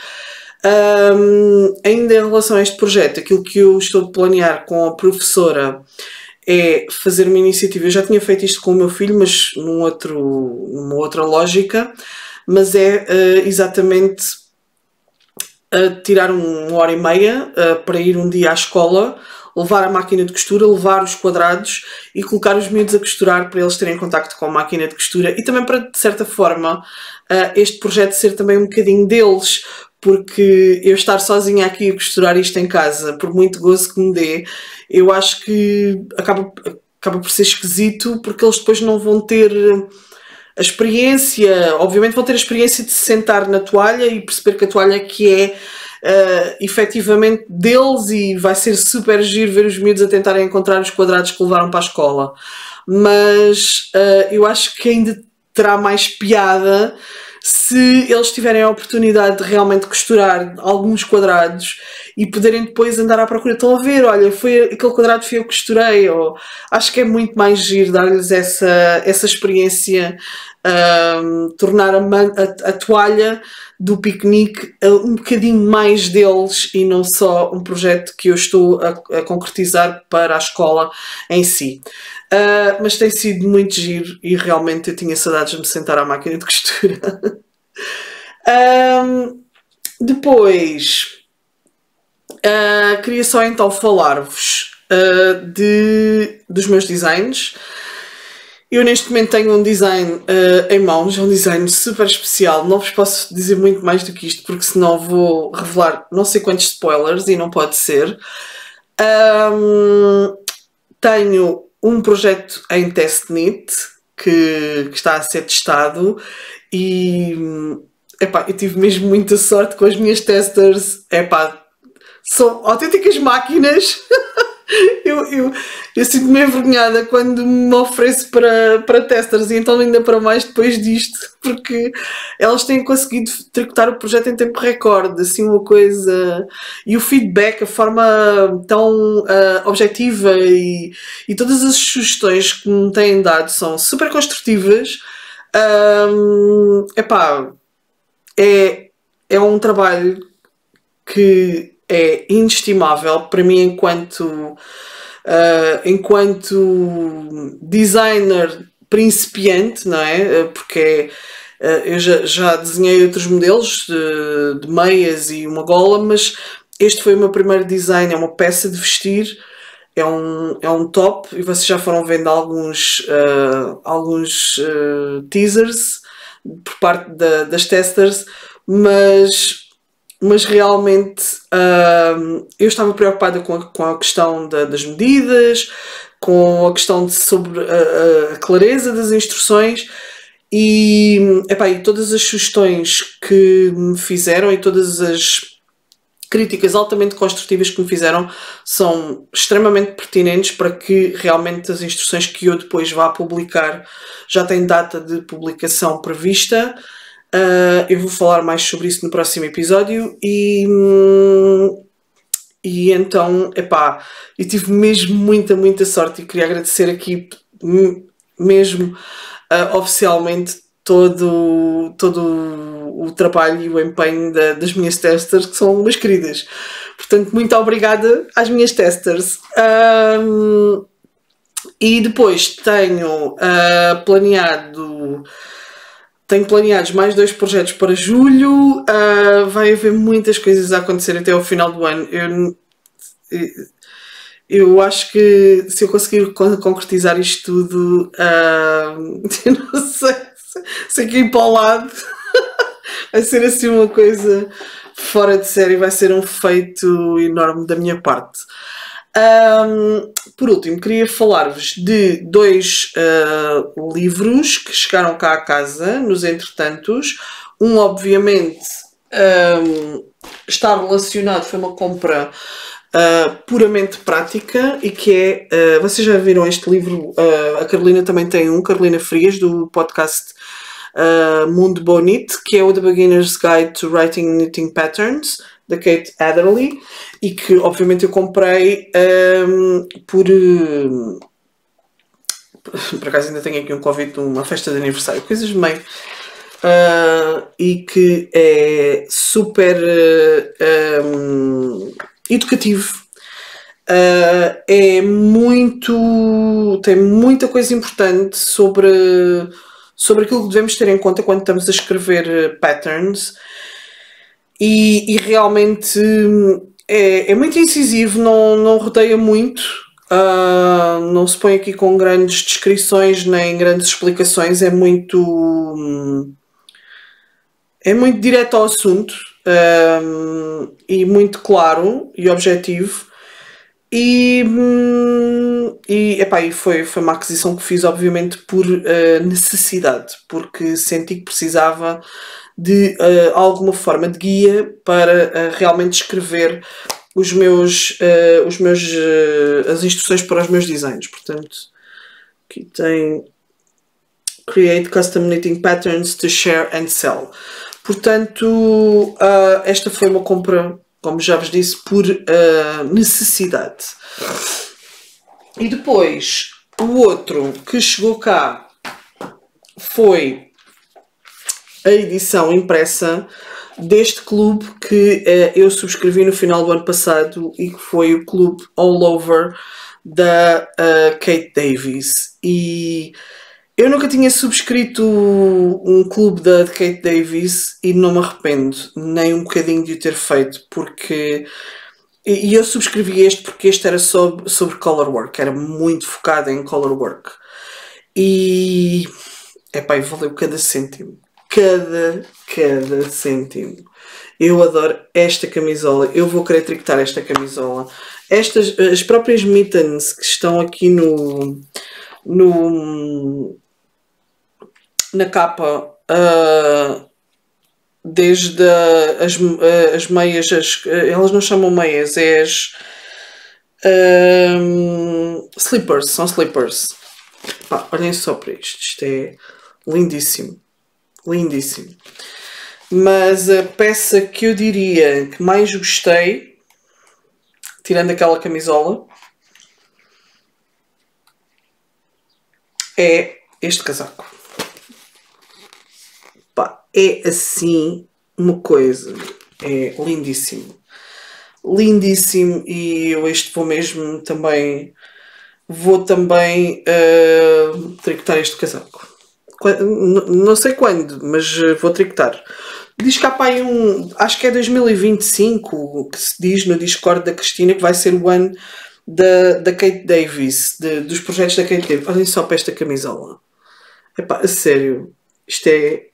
Ainda em relação a este projeto, aquilo que eu estou a planear com a professora é fazer uma iniciativa. Eu já tinha feito isto com o meu filho, mas numa outra lógica, mas é exatamente tirar uma hora e meia para ir um dia à escola, levar a máquina de costura, levar os quadrados e colocar os miúdos a costurar para eles terem contacto com a máquina de costura e também para, de certa forma, este projeto ser também um bocadinho deles, porque eu estar sozinha aqui a costurar isto em casa, por muito gozo que me dê, eu acho que acaba por ser esquisito, porque eles depois não vão ter a experiência, obviamente vão ter a experiência de se sentar na toalha e perceber que a toalha que é efetivamente deles, e vai ser super giro ver os miúdos a tentarem encontrar os quadrados que levaram para a escola, mas eu acho que ainda terá mais piada se eles tiverem a oportunidade de realmente costurar alguns quadrados e poderem depois andar à procura. Estão a ver, olha, foi aquele quadrado que eu costurei. Ou, acho que é muito mais giro dar-lhes essa experiência, tornar a toalha do piquenique um bocadinho mais deles e não só um projeto que eu estou a concretizar para a escola em si. Mas tem sido muito giro e realmente eu tinha saudades de me sentar à máquina de costura. Depois, queria só então falar-vos dos meus designs. Eu neste momento tenho um design em mãos, é um design super especial. Não vos posso dizer muito mais do que isto, porque senão vou revelar não sei quantos spoilers e não pode ser. Tenho um projeto em testnet que está a ser testado e epá, eu tive mesmo muita sorte com as minhas testers. Epá, são autênticas máquinas. Eu sinto-me envergonhada quando me ofereço para testers, e então ainda para mais depois disto, porque elas têm conseguido tricotar o projeto em tempo recorde, assim uma coisa, e o feedback, a forma tão objetiva e todas as sugestões que me têm dado são super construtivas. Epá, é um trabalho que é inestimável para mim enquanto designer principiante, não é? Porque eu já desenhei outros modelos de meias e uma gola, mas este foi o meu primeiro design, é uma peça de vestir, é um top, e vocês já foram vendo alguns teasers por parte das testers, mas realmente eu estava preocupada com a questão das medidas, com a questão sobre a clareza das instruções e todas as sugestões que me fizeram e todas as críticas altamente construtivas que me fizeram são extremamente pertinentes para que realmente as instruções que eu depois vá publicar já têm data de publicação prevista. Eu vou falar mais sobre isso no próximo episódio e então, eu tive mesmo muita sorte e queria agradecer aqui mesmo oficialmente todo o trabalho e o empenho das minhas testers, que são umas queridas. Portanto, muito obrigada às minhas testers. E depois tenho planeados mais 2 projetos para julho. Vai haver muitas coisas a acontecer até ao final do ano. Eu acho que se eu conseguir concretizar isto tudo, eu não sei que ir para o lado. Vai ser assim uma coisa fora de série, vai ser um feito enorme da minha parte. Por último, queria falar-vos de 2 livros que chegaram cá a casa nos entretantos. Um, obviamente, está relacionado, foi uma compra puramente prática, e que é, vocês já viram este livro, a Carolina também tem um, Carolina Frias, do podcast Mundo Bonito, que é o The Beginner's Guide to Writing Knitting Patterns, da Kate Adderley, e que obviamente eu comprei por acaso ainda tenho aqui um convite de uma festa de aniversário, coisas de meio, e que é super educativo. Tem muita coisa importante sobre aquilo que devemos ter em conta quando estamos a escrever patterns. e realmente é muito incisivo, não rodeia muito, não se põe aqui com grandes descrições nem grandes explicações, é muito direto ao assunto, e muito claro e objetivo. E foi uma aquisição que fiz, obviamente, por necessidade, porque senti que precisava de alguma forma de guia para realmente escrever as instruções para os meus designs. Portanto, aqui tem Create Custom Knitting Patterns to Share and Sell. Portanto, esta foi uma compra, como já vos disse, por necessidade. E depois, o outro que chegou cá foi a edição impressa deste clube que eu subscrevi no final do ano passado e que foi o clube All Over da Kate Davies. E eu nunca tinha subscrito um clube da Kate Davies e não me arrependo nem um bocadinho de o ter feito, porque... E eu subscrevi este porque este era sobre colorwork, era muito focado em colorwork. E... e valeu cada cêntimo. Cada cêntimo. Eu adoro esta camisola. Eu vou querer tricotar esta camisola. As próprias mittens que estão aqui na capa, desde as meias, elas não chamam meias, é as slippers, são slippers. Pá, olhem só para isto é lindíssimo, lindíssimo. Mas a peça que eu diria que mais gostei, tirando aquela camisola, é este casaco. Pá, é assim uma coisa, é lindíssimo, lindíssimo. E eu vou também tricotar este casaco. Não sei quando, mas vou tricotar. Diz cá pá, acho que é 2025 que se diz no Discord da Cristina que vai ser o ano da Kate Davies, dos projetos da Kate Davies. Olhem só para esta camisola. Epá, a sério, isto é...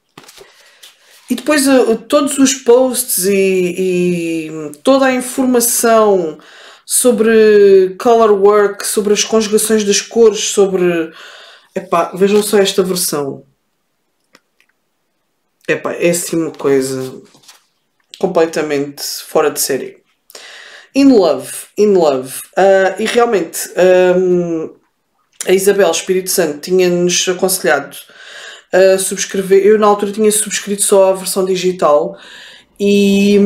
E depois todos os posts e toda a informação sobre colorwork, sobre as conjugações das cores, sobre... Epá, vejam só esta versão. Epá, é assim uma coisa completamente fora de série. In love. E realmente, a Isabel Espírito Santo tinha-nos aconselhado a subscrever. Eu na altura tinha subscrito só a versão digital e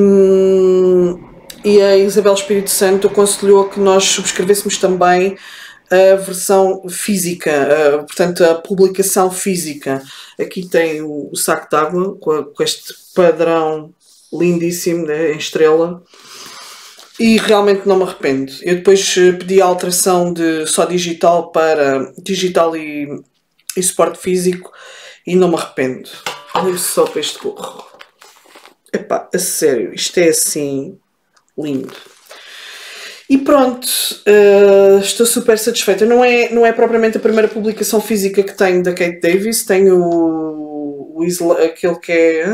a Isabel Espírito Santo aconselhou que nós subscrevêssemos também a versão física, portanto a publicação física. Aqui tem o saco d'água com este padrão lindíssimo, né, em estrela, e realmente não me arrependo. Eu depois pedi a alteração de só digital para digital e suporte físico e não me arrependo. Olha só para este gorro. Epá, a sério, isto é assim lindo. E pronto, estou super satisfeita. Não é propriamente a primeira publicação física que tenho da Kate Davies. Tenho o Islay, aquele que é...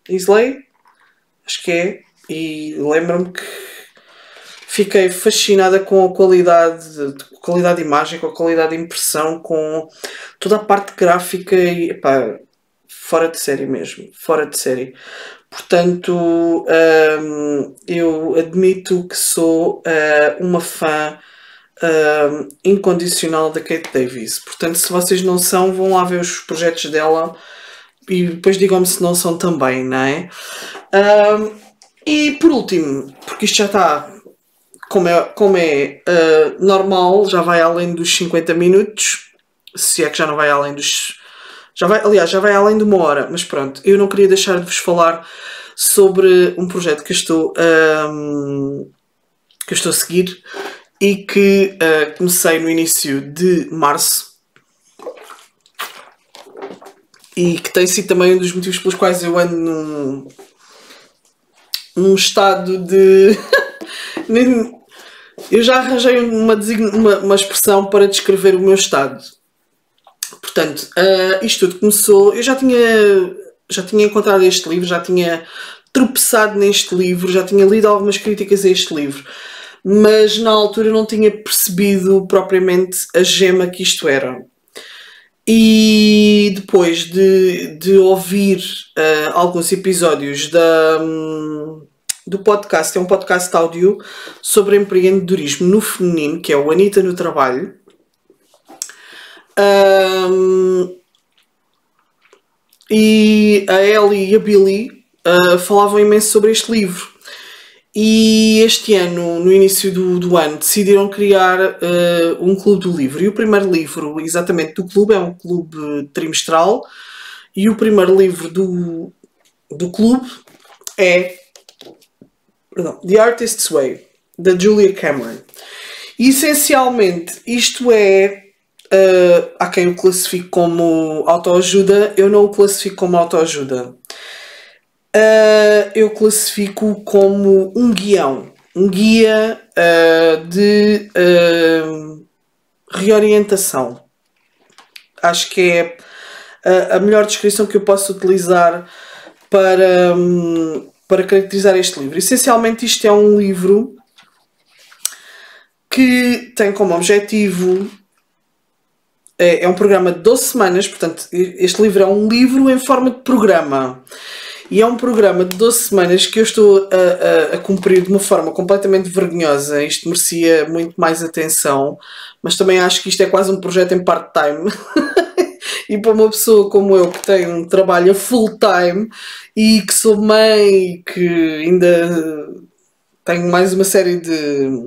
Islay? Acho que é. E lembro-me que fiquei fascinada com a qualidade de imagem, com a qualidade de impressão, com toda a parte gráfica e... Epá, fora de série mesmo. Fora de série. Portanto, eu admito que sou uma fã incondicional da Kate Davies. Portanto, se vocês não são, vão lá ver os projetos dela e depois digam-me se não são também, não é? E por último, porque isto já está, como é normal, já vai além dos 50 minutos, se é que já não vai além dos... já vai além de uma hora, mas pronto, eu não queria deixar de vos falar sobre um projeto que eu estou a seguir e que comecei no início de março e que tem sido também um dos motivos pelos quais eu ando num estado de... Eu já arranjei uma expressão para descrever o meu estado. Portanto, isto tudo começou... Eu já tinha encontrado este livro, já tinha tropeçado neste livro, já tinha lido algumas críticas a este livro, mas na altura não tinha percebido propriamente a gema que isto era. E depois de ouvir alguns episódios do podcast, é um podcast áudio sobre empreendedorismo no feminino, que é o Anitta no Trabalho. E a Ellie e a Billy falavam imenso sobre este livro. E este ano, no início do ano, decidiram criar um clube do livro. E o primeiro livro, exatamente, do clube, é um clube trimestral. E o primeiro livro do clube é The Artist's Way, da Julia Cameron. E, essencialmente, isto é... há quem o classifique como autoajuda. Eu não o classifico como autoajuda. Eu classifico como um guia de reorientação. Acho que é a melhor descrição que eu posso utilizar para caracterizar este livro. Essencialmente, isto é um livro que tem como objetivo... É um programa de 12 semanas, portanto, este livro é um livro em forma de programa. E é um programa de 12 semanas que eu estou a cumprir de uma forma completamente vergonhosa. Isto merecia muito mais atenção, mas também acho que isto é quase um projeto em part-time. E para uma pessoa como eu, que tem um trabalho a full-time e que sou mãe e que ainda tenho mais uma série de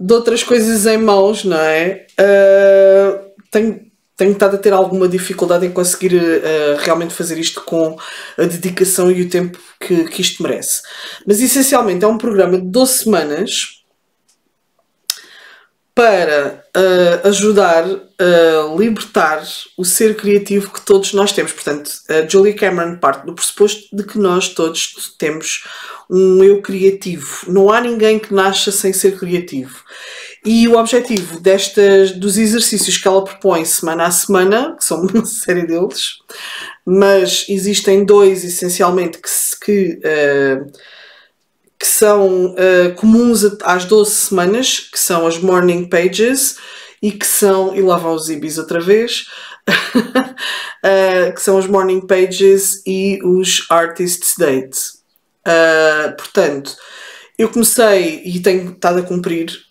outras coisas em mãos, não é? Tenho estado a ter alguma dificuldade em conseguir realmente fazer isto com a dedicação e o tempo que isto merece. Mas essencialmente é um programa de 12 semanas para ajudar a libertar o ser criativo que todos nós temos. Portanto, a Julia Cameron parte do pressuposto de que nós todos temos um eu criativo. Não há ninguém que nasça sem ser criativo. E o objetivo dos exercícios que ela propõe semana a semana, que são uma série deles, mas existem dois essencialmente que são comuns às 12 semanas, que são as Morning Pages e que são, e lá vão os ibis outra vez, que são as Morning Pages e os Artist's Dates. Portanto, eu comecei e tenho estado a cumprir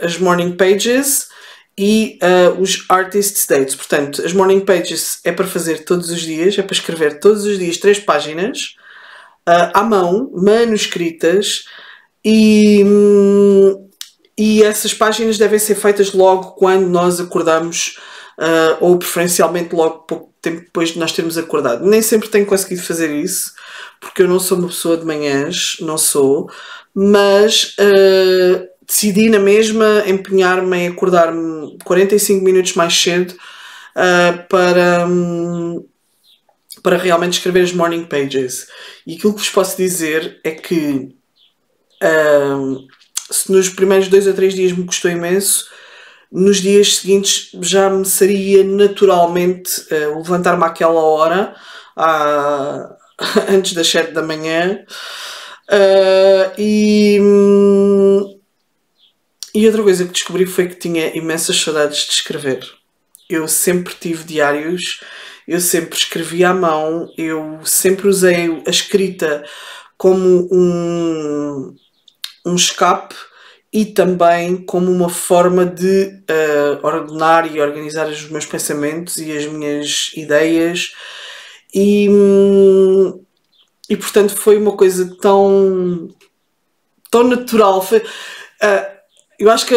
as Morning Pages e os Artist's Dates. Portanto, as Morning Pages é para fazer todos os dias, é para escrever todos os dias 3 páginas à mão, manuscritas, e essas páginas devem ser feitas logo quando nós acordamos, ou preferencialmente logo pouco tempo depois de nós termos acordado. Nem sempre tenho conseguido fazer isso, porque eu não sou uma pessoa de manhãs, não sou, mas decidi na mesma empenhar-me em acordar-me 45 minutos mais cedo para realmente escrever as Morning Pages. E aquilo que vos posso dizer é que se nos primeiros 2 ou 3 dias me custou imenso, nos dias seguintes já me seria naturalmente levantar-me àquela hora, antes das 7 da manhã. E outra coisa que descobri foi que tinha imensas saudades de escrever. Eu sempre tive diários, eu sempre escrevi à mão, eu sempre usei a escrita como um escape e também como uma forma de ordenar e organizar os meus pensamentos e as minhas ideias. E portanto foi uma coisa tão natural. Eu acho que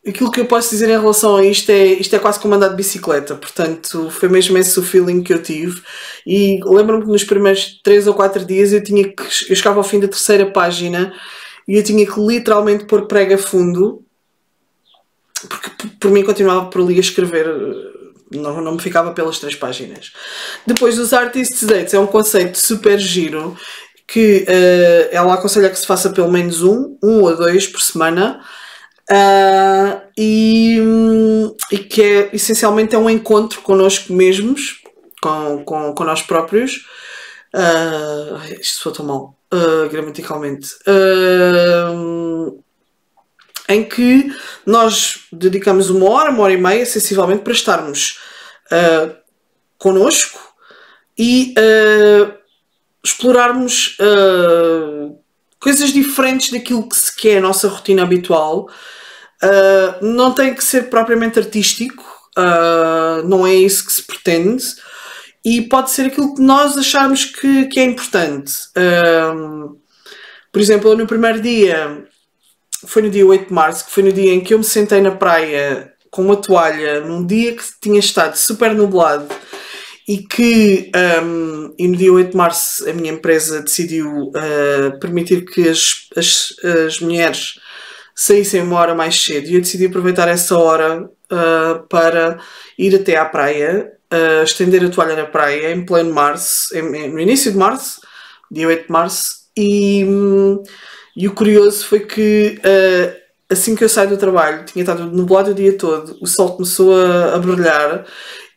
aquilo que eu posso dizer em relação a isto é quase como andar de bicicleta. Portanto, foi mesmo esse o feeling que eu tive. E lembro-me que nos primeiros 3 ou 4 dias eu chegava ao fim da 3ª página e eu tinha que literalmente pôr prego a fundo, porque por mim continuava por ali a escrever não me ficava pelas 3 páginas. Depois, os Artist Dates é um conceito super giro, que ela aconselha que se faça pelo menos um ou 2 por semana, e que essencialmente é um encontro connosco mesmos, com nós próprios. Isto foi tão mal, gramaticalmente. Em que nós dedicamos 1 hora e meia, sensivelmente, para estarmos connosco e explorarmos coisas diferentes daquilo que é a nossa rotina habitual. Não tem que ser propriamente artístico, não é isso que se pretende, e pode ser aquilo que nós acharmos que é importante. Por exemplo, no primeiro dia, foi no dia 8 de março, que foi no dia em que eu me sentei na praia com uma toalha, num dia que tinha estado super nublado, e no dia 8 de março a minha empresa decidiu permitir que as mulheres saíssem 1 hora mais cedo, e eu decidi aproveitar essa hora para ir até à praia, estender a toalha na praia em pleno março, no início de março, dia 8 de março, e o curioso foi que assim que eu saio do trabalho, tinha estado nublado o dia todo, o sol começou a brilhar,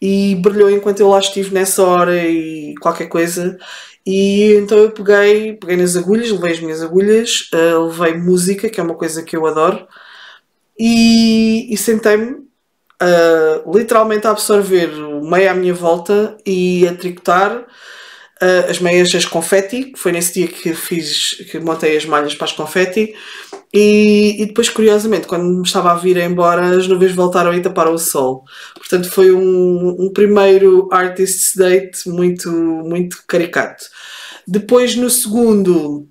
e brilhou enquanto eu lá estive nessa hora e qualquer coisa. E então eu peguei nas agulhas, levei as minhas agulhas, levei música, que é uma coisa que eu adoro, e sentei-me literalmente a absorver o meio à minha volta e a tricotar as meias, as confetti, que foi nesse dia que montei as malhas para as confetti, e depois, curiosamente, quando me estava a vir embora, as nuvens voltaram e taparam o sol. Portanto, foi um primeiro artist date muito, muito caricato. Depois, no segundo,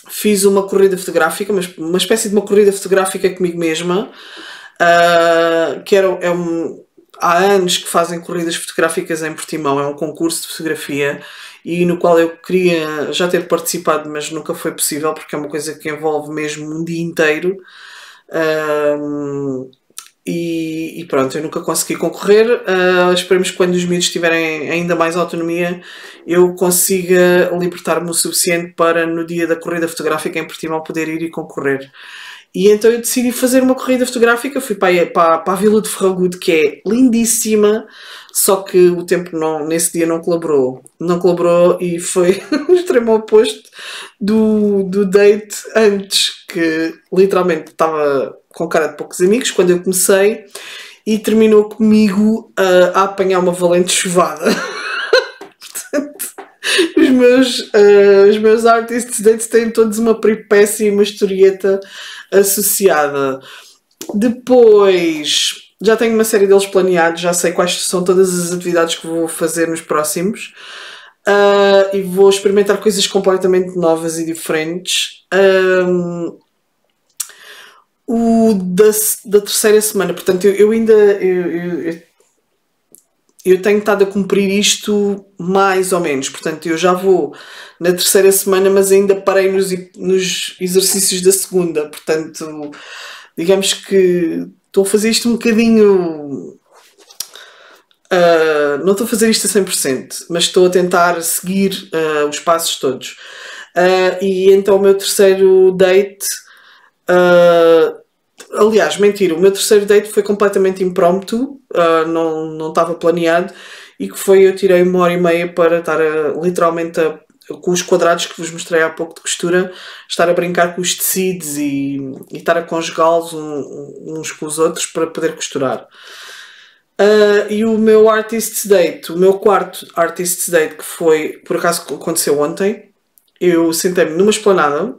fiz uma corrida fotográfica, uma espécie de uma corrida fotográfica comigo mesma, há anos que fazem corridas fotográficas em Portimão, é um concurso de fotografia, e no qual eu queria já ter participado, mas nunca foi possível, porque é uma coisa que envolve mesmo um dia inteiro, e pronto, eu nunca consegui concorrer. Esperemos que quando os miúdos tiverem ainda mais autonomia, eu consiga libertar-me o suficiente para, no dia da corrida fotográfica em Portimão, poder ir e concorrer. E então eu decidi fazer uma corrida fotográfica, fui para a Vila de Ferragudo, que é lindíssima, só que o tempo nesse dia não colaborou, e foi o extremo oposto do date antes, que literalmente estava com cara de poucos amigos quando eu comecei, e terminou comigo a apanhar uma valente chuvada. Portanto, os meus artist dates têm todos uma peripécia e uma historieta associada. Depois, já tenho uma série deles planeados, já sei quais são todas as atividades que vou fazer nos próximos, e vou experimentar coisas completamente novas e diferentes. Da terceira semana, portanto, eu tenho estado a cumprir isto mais ou menos, portanto eu já vou na terceira semana, mas ainda parei nos exercícios da segunda, portanto digamos que estou a fazer isto um bocadinho, não estou a fazer isto a 100%, mas estou a tentar seguir os passos todos, e então o meu terceiro date, aliás, mentira, o meu terceiro date foi completamente impromptu, não estava planeado, e que foi, eu tirei 1 hora e meia para estar literalmente com os quadrados que vos mostrei há pouco de costura, estar a brincar com os tecidos e estar a conjugá-los uns com os outros para poder costurar. E o meu artist date, o meu quarto artist date, que foi, por acaso aconteceu ontem, eu sentei-me numa esplanada,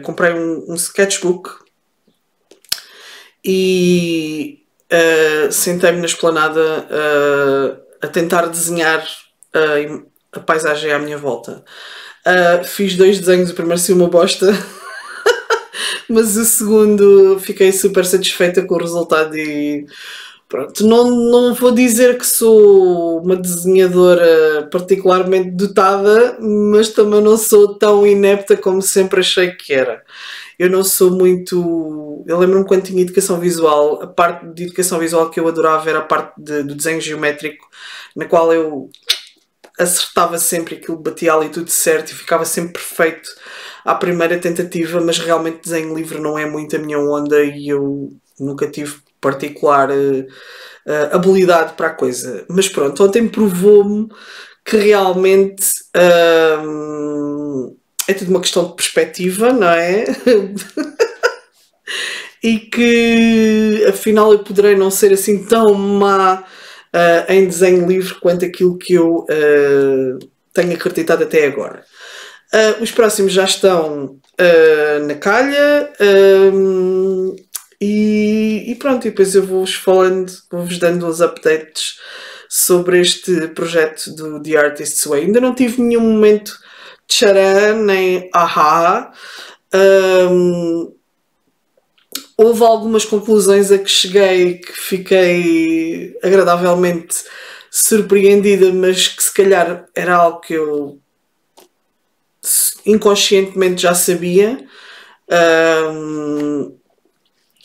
comprei um sketchbook, e sentei-me na esplanada a tentar desenhar a paisagem à minha volta. Fiz 2 desenhos, o primeiro saiu uma bosta, mas o segundo fiquei super satisfeita com o resultado, e Pronto, não vou dizer que sou uma desenhadora particularmente dotada, mas também não sou tão inepta como sempre achei que era. Eu não sou muito... Eu lembro-me quando tinha educação visual, a parte de educação visual que eu adorava era a parte do desenho geométrico, na qual eu acertava sempre, aquilo batia ali tudo certo e ficava sempre perfeito à primeira tentativa, mas realmente desenho livre não é muito a minha onda e eu nunca tive particular habilidade para a coisa. Mas pronto, ontem provou-me que realmente é tudo uma questão de perspectiva, não é? E que afinal eu poderei não ser assim tão má em desenho livre quanto aquilo que eu tenho acreditado até agora. Os próximos já estão na calha e pronto, e depois eu vou-vos falando, vou-vos dando uns updates sobre este projeto do The Artist's Way. Ainda não tive nenhum momento de tcharam nem ahá. Houve algumas conclusões a que cheguei que fiquei agradavelmente surpreendida, mas que se calhar era algo que eu inconscientemente já sabia.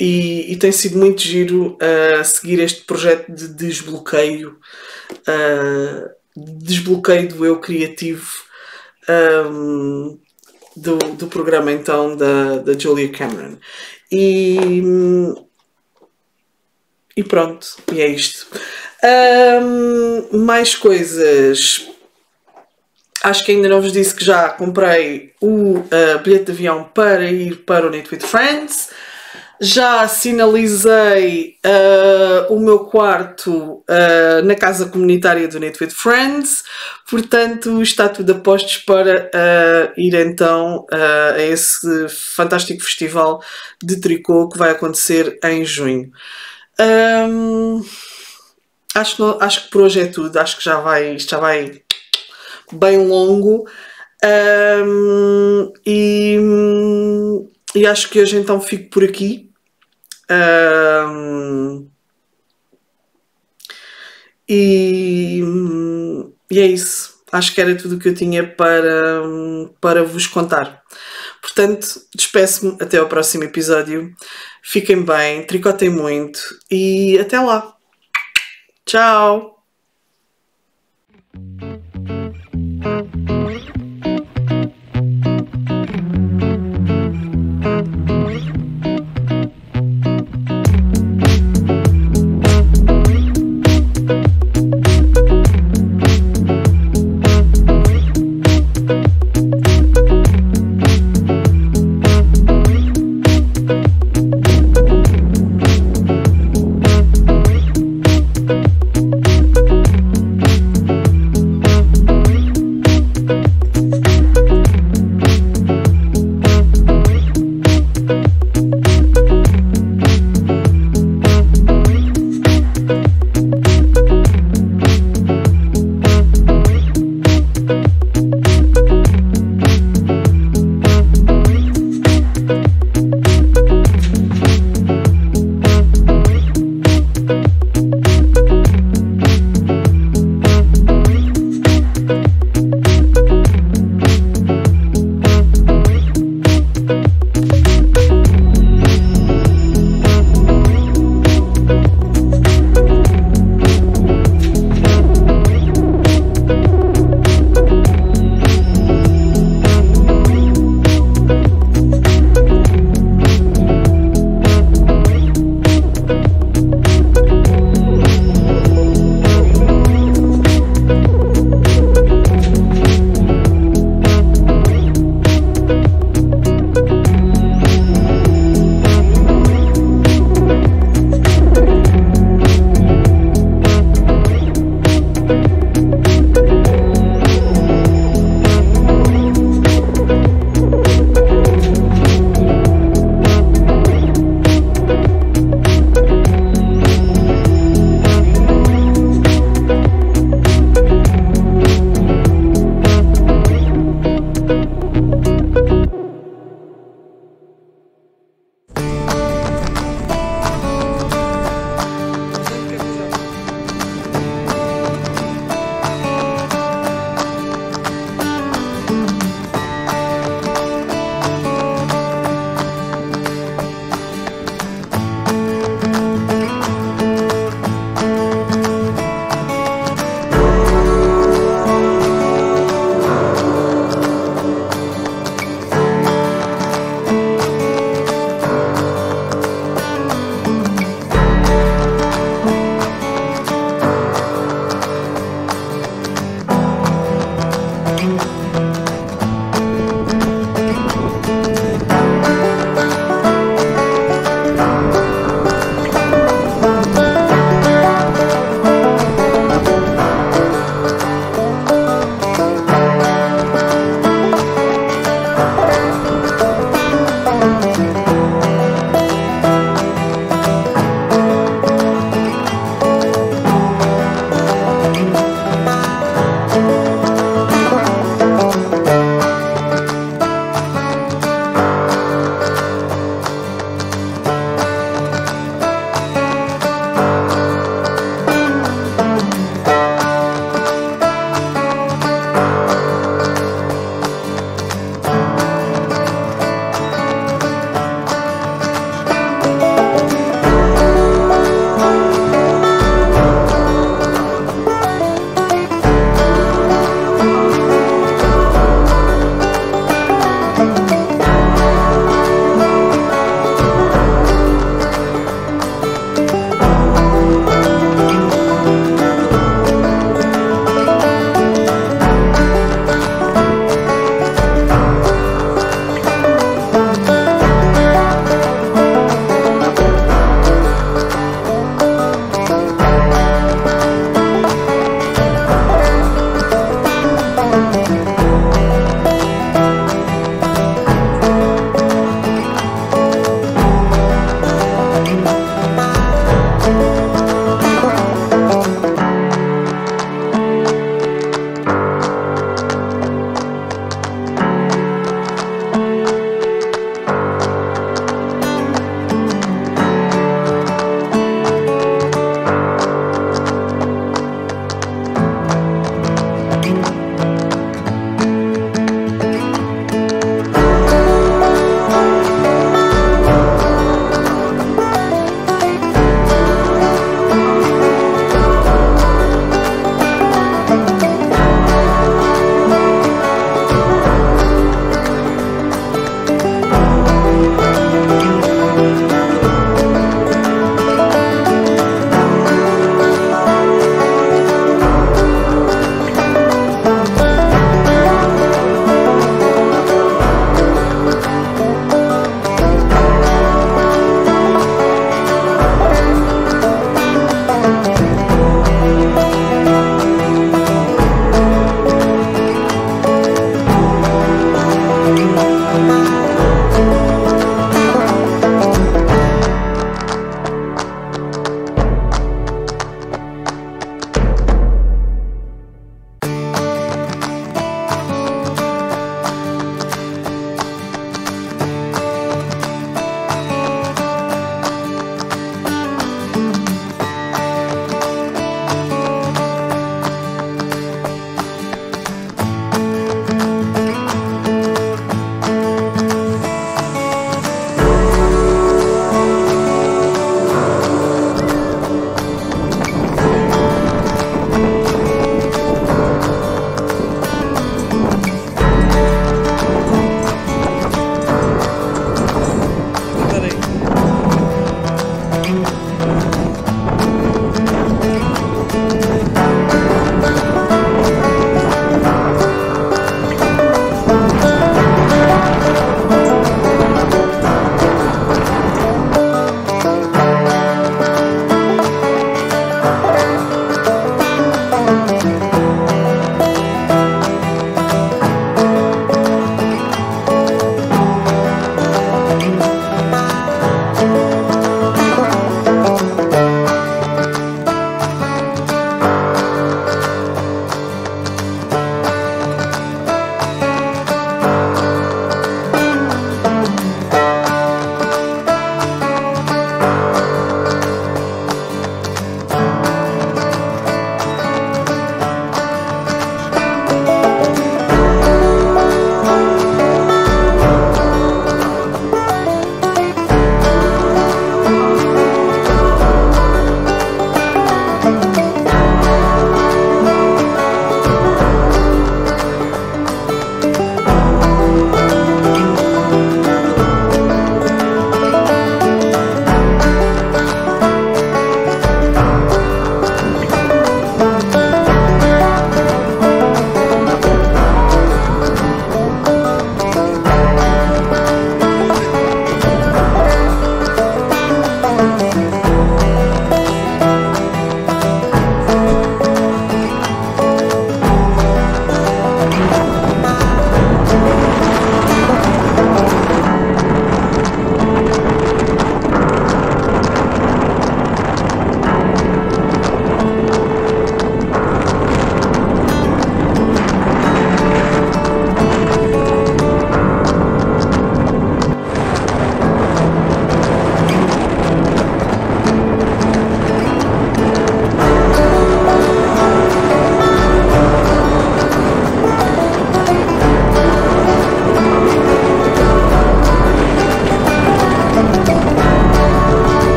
E tem sido muito giro seguir este projeto de desbloqueio, do eu criativo do programa então da Julia Cameron. E pronto, e é isto. Mais coisas. Acho que ainda não vos disse que já comprei o bilhete de avião para ir para o Knit with Friends. Já sinalizei o meu quarto na casa comunitária do Knit with Friends, portanto está tudo a postos para ir então a esse fantástico festival de tricô que vai acontecer em junho. Acho que por hoje é tudo, acho que isto já vai bem longo. E acho que hoje então fico por aqui. E é isso. Acho que era tudo o que eu tinha para vos contar. Portanto, despeço-me até ao próximo episódio. Fiquem bem, tricotem muito e até lá. Tchau!